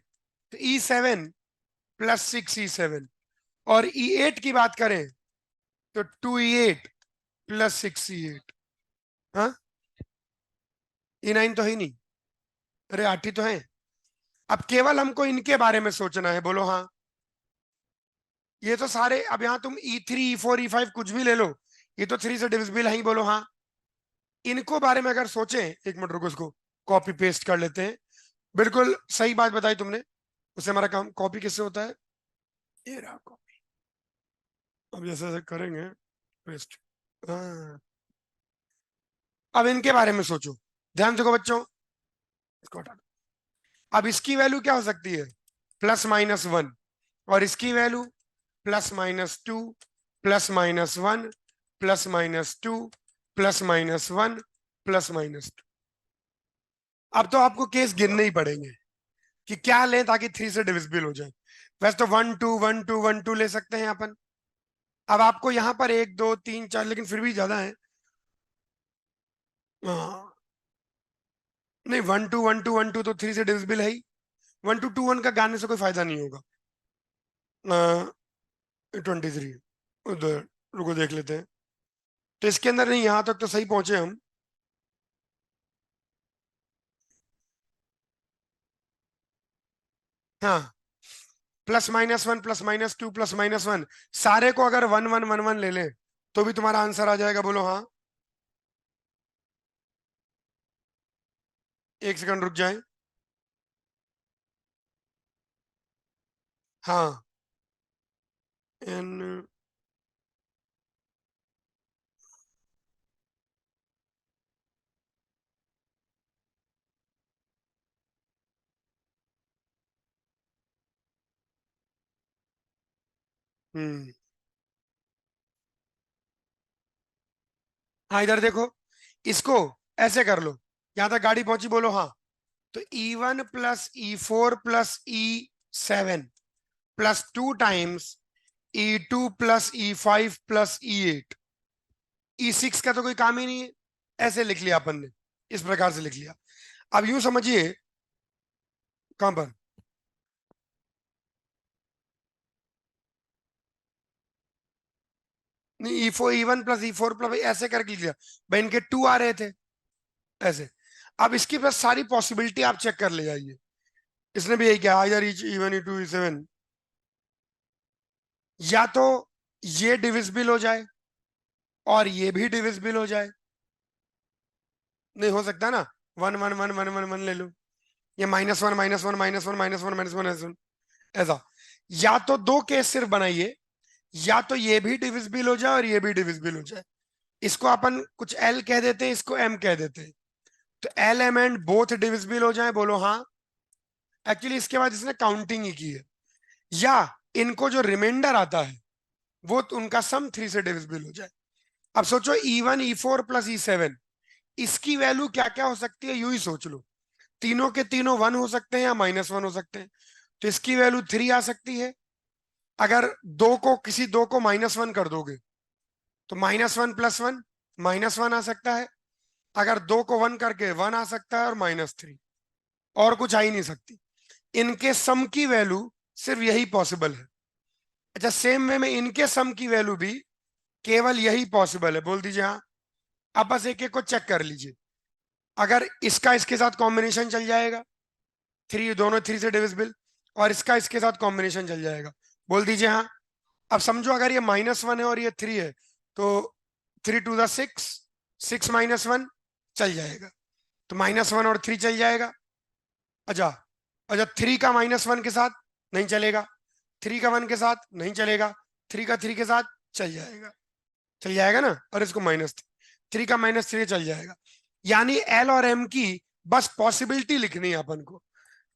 तो E7 +6E7, और E8 की बात करें, तो 2E8 +6E8। हाँ, E9 तो है ही नहीं, अरे 8 ही तो है। अब केवल हमको इनके बारे में सोचना है, बोलो हाँ। ये तो सारे, अब यहाँ तुम E3 E4 E5 कुछ भी ले लो, ये तो 3 से डिविजिबल है ही, बोलो हाँ। इनको बारे में अगर सोचें, एक मिनट रुको, इसको कॉपी पेस्ट कर लेते हैं। बिल्कुल सही बात बताई तुमने, उससे हमारा काम कॉपी किससे होता है? ये रहा कॉपी। अब जैसे जैसे करेंगे पेस्ट। हाँ, अब इनके बारे में सोचो, ध्यान देखो बच्चों, इसको हटा दो। अब इसकी वैल्यू क्या हो सकती है? +-1, और इसकी वैल्यू +-2, +-1, +-2, +-1, +-2। अब तो आपको केस गिनने ही पड़ेंगे कि क्या लें ताकि 3 से डिविजिबल हो जाए। वैसे तो 1 2 1 2 1 2 ले सकते हैं अपन। अब आपको यहाँ पर 1 2 3 4, लेकिन फिर भी ज्यादा है। हाँ, नहीं, 1 2 1 2 1 2 तो 3 से डिविजिबल है ही। 1 2 2 1 का गाने से कोई फायदा नहीं होगा। 23, उधर, रुको देख लेते हैं। तो इसके अंदर नहीं, यहां तक तो सही पहुंचे हम। हाँ, +-1 +-2 +-1, सारे को अगर 1 1 1 1 ले लें, तो भी तुम्हारा आंसर आ जाएगा, बोलो हाँ। एक सेकंड रुक जाए। हाँ, एन, हम्म। हाँ इधर देखो, इसको ऐसे कर लो, यहां तक गाड़ी पहुंची, बोलो हाँ। तो E1 plus E4 plus E7 plus 2 times E2 plus E5 plus E8। E6 का तो कोई काम ही नहीं है, ऐसे लिख लिया अपन ने, इस प्रकार से लिख लिया। अब यूं समझिए, कहां पर, नहीं E1 प्लस E4 प्लस ऐसे करके लिख लिया भाई, इनके 2 आ रहे थे ऐसे। अब इसकी बस सारी पॉसिबिलिटी आप चेक कर ले जाइए। इसने भी यही किया, इधर E1 E2 E7, या तो ये डिविजिबल हो जाए और ये भी डिविजिबल हो जाए। नहीं हो सकता ना, 1 1 1 1 1 1 ले लो, ये -1 -1 -1 -1 -1 ऐसा। या तो दो केस सिर्फ बनाइए, या तो ये भी डिविजिबल हो जाए और ये भी डिविजिबल हो जाए। इसको अपन कुछ एल कह देते हैं, इसको एम कह देते हैं। तो L M and both divisible हो जाए, बोलो हाँ। एक्चुअली इसके बाद इसने काउंटिंग ही की है। या इनको जो रिमाइंडर आता है वो तो उनका सम 3 से डिविजिबल हो जाए। अब सोचो E1 E4 प्लस E7, इसकी वैल्यू क्या क्या हो सकती है, यूं ही सोच लो। तीनों के तीनों 1 हो सकते हैं या -1 हो सकते हैं। तो इसकी वैल्यू 3 आ सकती है। अगर दो को किसी दो को -1 कर दोगे तो -1 + 1 -1 आ सकता है। अगर दो को 1 करके 1 आ सकता है, और -3, और कुछ आ ही नहीं सकती। इनके सम की वैल्यू सिर्फ यही पॉसिबल है। अच्छा, सेम वे में इनके सम की वैल्यू भी केवल यही पॉसिबल है, बोल दीजिए हाँ। अब बस एक एक को चेक कर लीजिए। अगर इसका इसके साथ कॉम्बिनेशन चल जाएगा, थ्री, दोनों 3 से डिविजिबल, और इसका इसके साथ कॉम्बिनेशन चल जाएगा, बोल दीजिए हाँ। अब समझो, अगर ये -1 है और ये 3 है, तो 3 × 2 = 6, 6 - 1 चल जाएगा, तो -1 और 3 चल जाएगा। अच्छा, अच्छा 3 का -1 के साथ नहीं चलेगा, 3 का 1 के साथ नहीं चलेगा, 3 का 3 के साथ चल जाएगा, चल जाएगा ना। और इसको -3 का -3 चल जाएगा। यानी एल और एम की बस पॉसिबिलिटी लिखनी है अपन को।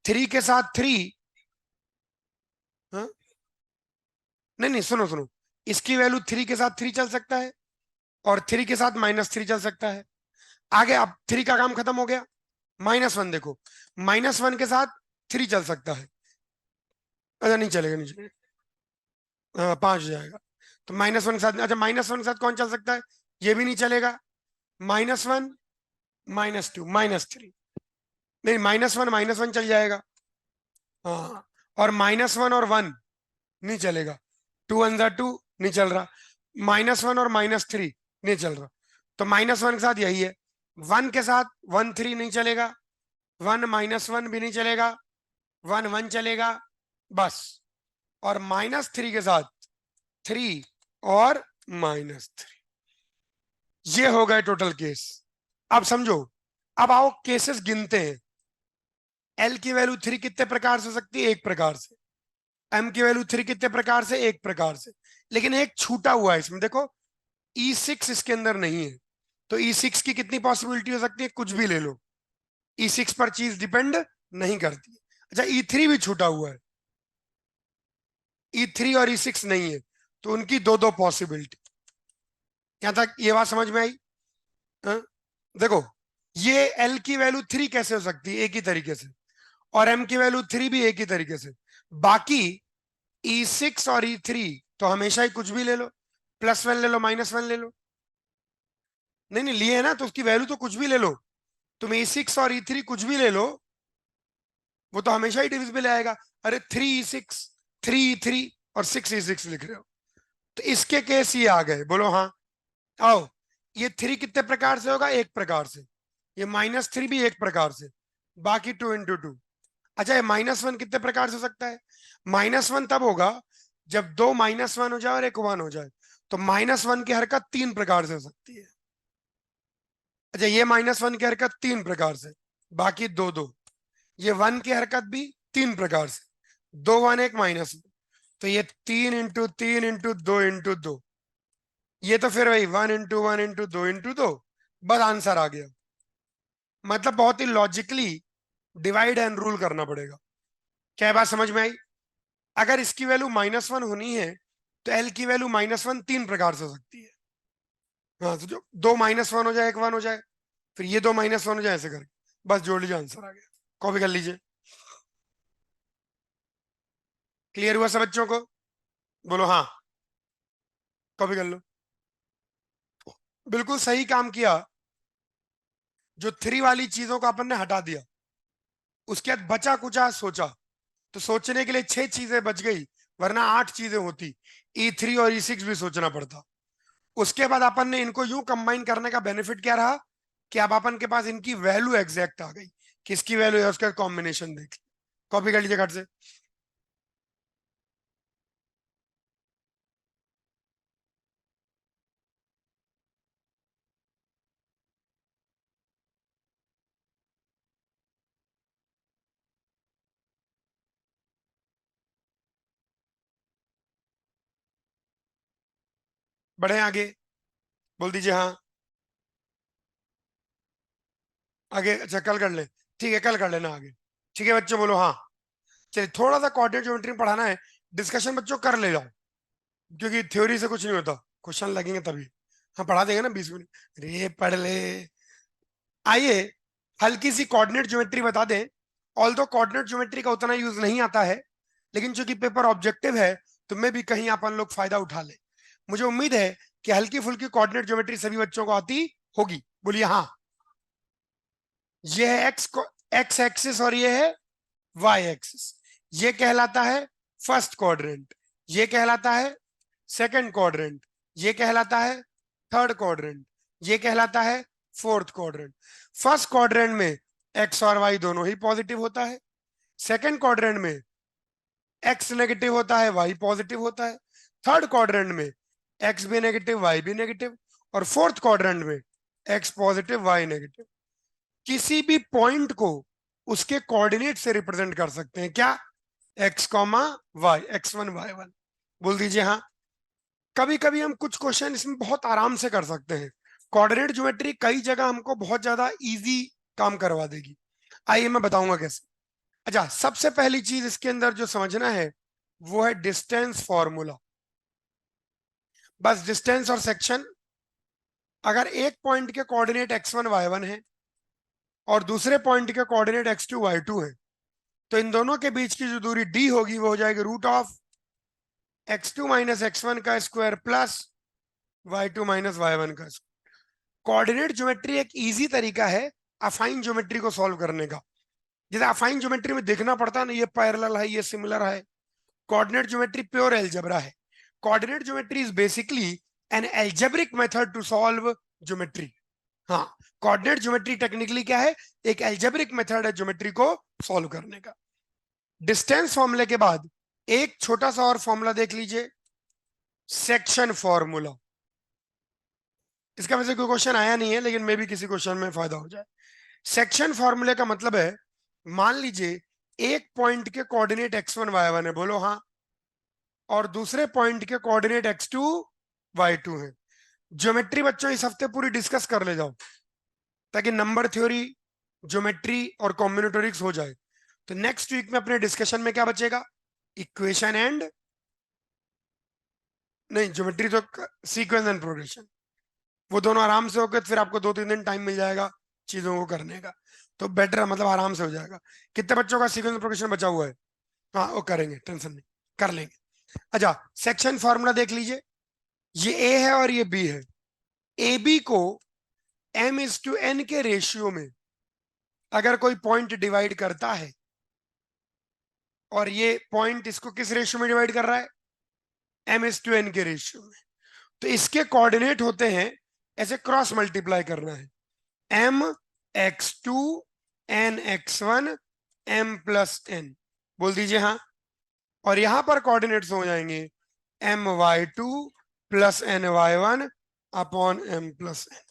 3 के साथ 3, हाँ, नहीं नहीं, सुनो सुनो, इसकी वैल्यू 3 के साथ 3 चल सकता है, और 3 के साथ -3 चल सकता है। आगे अब 3 का काम खत्म हो गया। -1 देखो, -1 के साथ 3 चल सकता है। अच्छा नहीं चलेगा, नहीं चलेगा, हाँ 5 हो जाएगा। तो -1 के साथ, अच्छा -1 के साथ कौन चल सकता है, ये भी नहीं चलेगा। -1 -2 -3, नहीं -1 चल जाएगा, हाँ। और -1 और 1 नहीं चलेगा, 2 × 1 = 2 नहीं चल रहा। -1 और -3 नहीं चल रहा। तो -1 के साथ यही है, 1 के साथ 1 3 नहीं चलेगा, 1 -1 भी नहीं चलेगा, 1 1 चलेगा बस। और -3 के साथ 3 और -3, ये हो गए टोटल केस। अब समझो, अब आओ केसेस गिनते हैं। एल की वैल्यू 3 कितने प्रकार से हो सकती है, एक प्रकार से। एम की वैल्यू 3 कितने प्रकार से, एक प्रकार से। लेकिन एक छूटा हुआ है इसमें, देखो E6 इसके अंदर नहीं है। तो E6 की कितनी पॉसिबिलिटी हो सकती है, कुछ भी ले लो, E6 पर चीज डिपेंड नहीं करती। अच्छा E3 भी छूटा हुआ है, E3 और E6 नहीं है, तो उनकी दो दो पॉसिबिलिटी। यहां तक ये बात समझ में आई, हाँ? देखो, ये एल की वैल्यू 3 कैसे हो सकती है, एक ही तरीके से, और एम की वैल्यू 3 भी एक ही तरीके से। बाकी E6 और E3 तो हमेशा ही कुछ भी ले लो, +1 ले लो, -1 ले लो। नहीं नहीं लिए है ना, तो उसकी वैल्यू तो कुछ भी ले लो। तुम E6 और E3 कुछ भी ले लो, वो तो हमेशा ही डिविजिबल आएगा। अरे 3E6, 3E3 और 6E6 लिख रहे हो, तो इसके केस ये आ गए, बोलो हाँ। आओ, ये 3 कितने प्रकार से होगा, एक प्रकार से। ये -3 भी एक प्रकार से, बाकी 2 × 2। अच्छा, ये -1 कितने प्रकार से हो सकता है, -1 तब होगा जब दो -1 हो जाए और एक 1 हो जाए। तो -1 की हरकत 3 प्रकार से हो सकती है। अच्छा, ये -1 की हरकत 3 प्रकार से, बाकी दो दो। ये 1 की हरकत भी 3 प्रकार से, 2 1 1 -1। तो ये 3 × 3 × 2 × 2, ये तो फिर वही 1 × 1 × 2 × 2, बस आंसर आ गया। मतलब बहुत ही लॉजिकली डिवाइड एंड रूल करना पड़ेगा। क्या बात समझ में आई। अगर इसकी वैल्यू -1 होनी है, तो एल की वैल्यू -1 तीन प्रकार से हो सकती है। हाँ, तो जो दो -1 हो जाए, एक 1 हो जाए, फिर ये दो -1 हो जाए, ऐसे करके बस जोड़ लीजिए, आंसर आ गया। कॉपी कर लीजिए। क्लियर हुआ सब बच्चों को? बोलो हाँ। कॉपी कर लो। बिल्कुल सही काम किया। जो थ्री वाली चीजों को अपन ने हटा दिया, उसके बाद बचा कुचा सोचा, तो सोचने के लिए छह चीजें बच गई, वरना आठ चीजें होती। E3 और E6 भी सोचना पड़ता। उसके बाद अपन ने इनको यूं कंबाइन करने का बेनिफिट क्या रहा, कि अब अपन के पास इनकी वैल्यू एग्जैक्ट आ गई। किसकी वैल्यू है, उसका कॉम्बिनेशन देख। कॉपी कर लीजिए खट से। बढ़े आगे। बोल दीजिए हाँ। आगे, अच्छा कल कर ले। ठीक है, कल कर लेना आगे। ठीक है बच्चों, बोलो हाँ। चलिए, थोड़ा सा कोऑर्डिनेट ज्योमेट्री में पढ़ाना है। डिस्कशन बच्चों कर ले जाओ, क्योंकि थ्योरी से कुछ नहीं होता, क्वेश्चन लगेंगे तभी। हाँ, पढ़ा देंगे ना 20 मिनट। रे पढ़ ले। आइए, हल्की सी कोऑर्डिनेट ज्योमेट्री बता दें। ऑल दो कोऑर्डिनेट ज्योमेट्री का उतना यूज नहीं आता है, लेकिन चूंकि पेपर ऑब्जेक्टिव है, तो मैं भी कहीं अपन लोग फायदा उठा ले। मुझे उम्मीद है कि हल्की फुल्की कोऑर्डिनेट ज्योमेट्री सभी बच्चों को आती होगी। बोलिए हाँ। ये है एक्स एक्सिस और ये है वाई एक्सिस। ये कहलाता है फर्स्ट क्वाड्रेंट, ये कहलाता है सेकंड क्वाड्रेंट, ये कहलाता है थर्ड क्वाड्रेंट, ये कहलाता है फोर्थ क्वाड्रेंट। फर्स्ट क्वाड्रेंट में एक्स और वाई दोनों ही पॉजिटिव होता है। सेकंड क्वाड्रेंट में एक्स नेगेटिव होता है, वाई पॉजिटिव होता है। थर्ड क्वाड्रेंट में एक्स भी नेगेटिव, वाई भी नेगेटिव। और फोर्थ क्वाड्रेंट में एक्स पॉजिटिव, वाई नेगेटिव। किसी भी पॉइंट को उसके कोऑर्डिनेट से रिप्रेजेंट कर सकते हैं, क्या? X comma Y, X1 Y1। बोल दीजिए हाँ। कभी कभी हम कुछ क्वेश्चन इसमें बहुत आराम से कर सकते हैं। कोऑर्डिनेट ज्योमेट्री कई जगह हमको बहुत ज्यादा इजी काम करवा देगी। आइए मैं बताऊंगा कैसे। अच्छा, सबसे पहली चीज इसके अंदर जो समझना है, वो है डिस्टेंस फॉर्मूला। बस डिस्टेंस और सेक्शन। अगर एक पॉइंट के कोऑर्डिनेट X1 Y1 है और दूसरे पॉइंट के कोऑर्डिनेट X2 Y2 है, तो इन दोनों के बीच की जो दूरी d होगी, वो हो जाएगी √ X2 - X1 का स्क्वायर प्लस Y2 - Y1 का स्क्वायर। कोऑर्डिनेट ज्योमेट्री एक इजी तरीका है अफाइन ज्योमेट्री को सॉल्व करने का। जैसे अफाइन ज्योमेट्री में देखना पड़ता है ना, ये पैरेलल है, ये सिमिलर है। कोऑर्डिनेट ज्योमेट्री प्योर एल्जेब्रा है। Coordinate geometry is basically an algebraic method to solve geometry. हाँ, कोऑर्डिनेट ज्योमेट्री टेक्निकली क्या है? एक एल्जेब्रिक मेथड है ज्योमेट्री को सॉल्व करने का। डिस्टेंस फॉर्मूले के बाद एक छोटा सा और फॉर्मूला देख लीजिए, सेक्शन फॉर्मूला। इसका वैसे कोई क्वेश्चन आया नहीं है, लेकिन मे भी किसी क्वेश्चन में फायदा हो जाए। सेक्शन फॉर्मूले का मतलब है, मान लीजिए एक पॉइंट के कोऑर्डिनेट X1 Y1 है, बोलो हाँ, और दूसरे पॉइंट के कोऑर्डिनेट X2 Y2 है। ज्योमेट्री बच्चों इस हफ्ते पूरी डिस्कस कर ले जाओ, ताकि नंबर थ्योरी, ज्योमेट्री और कॉम्बिनेटोरिक्स हो जाए। तो नेक्स्ट वीक में अपने डिस्कशन में क्या बचेगा? इक्वेशन एंड, नहीं, ज्योमेट्री तो सीक्वेंस एंड प्रोग्रेशन। वो दोनों आराम से होकर फिर आपको 2-3 दिन टाइम मिल जाएगा चीजों को करने का। तो बेटर, मतलब आराम से हो जाएगा। कितने बच्चों का सीक्वेंस प्रोग्रेशन बचा हुआ है? हाँ, वो करेंगे, टेंशन नहीं, कर लेंगे। अच्छा, सेक्शन फॉर्मूला देख लीजिए। ये ए है और ये बी है। ए बी को M/N के रेशियो में अगर कोई पॉइंट डिवाइड करता है, और ये पॉइंट इसको किस रेशियो में डिवाइड कर रहा है? M/N के रेशियो में। तो इसके कोऑर्डिनेट होते हैं, ऐसे क्रॉस मल्टीप्लाई करना है। M/X2 N/X1 M+N। बोल दीजिए हाँ। और यहां पर कोऑर्डिनेट्स हो जाएंगे My2 + Ny1 / M+N।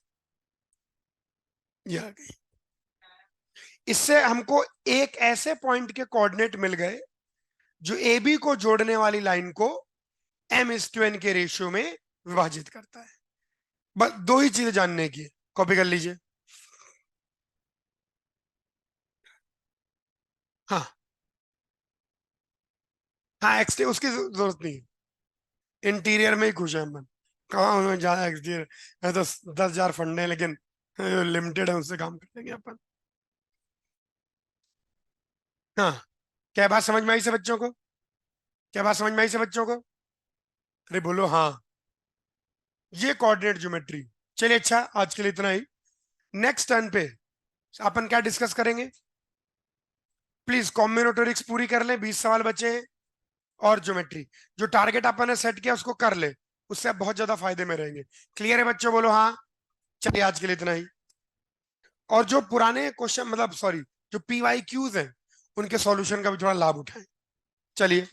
ये आ गई। इससे हमको एक ऐसे पॉइंट के कोऑर्डिनेट मिल गए जो ए बी को जोड़ने वाली लाइन को M/N के रेशियो में विभाजित करता है। बस दो ही चीजें जानने की है। कॉपी कर लीजिए। हाँ। हाँ, उसकी जरूरत नहीं है। इंटीरियर में ही खुश है अपन। कहाँ हमें ज्यादा एक्सटीरियर है तो 10,000 फंडे हैं, लेकिन लिमिटेड है, उससे काम कर लेंगे अपन। हाँ, क्या बात समझ में आई से बच्चों को? क्या बात समझ में आई से बच्चों को? अरे बोलो हाँ। ये कोऑर्डिनेट ज्योमेट्री। चलिए अच्छा, आज के लिए इतना ही। नेक्स्ट टर्न पे अपन क्या डिस्कस करेंगे? प्लीज कॉम्बिनेटोरिक्स पूरी कर ले, 20 सवाल बचे हैं। और ज्योमेट्री, जो टारगेट अपन ने सेट किया उसको कर ले, उससे आप बहुत ज्यादा फायदे में रहेंगे। क्लियर है बच्चों? बोलो हाँ। चलिए आज के लिए इतना ही। और जो पुराने क्वेश्चन, मतलब सॉरी, जो PYQs हैं, उनके सॉल्यूशन का भी थोड़ा लाभ उठाएं। चलिए।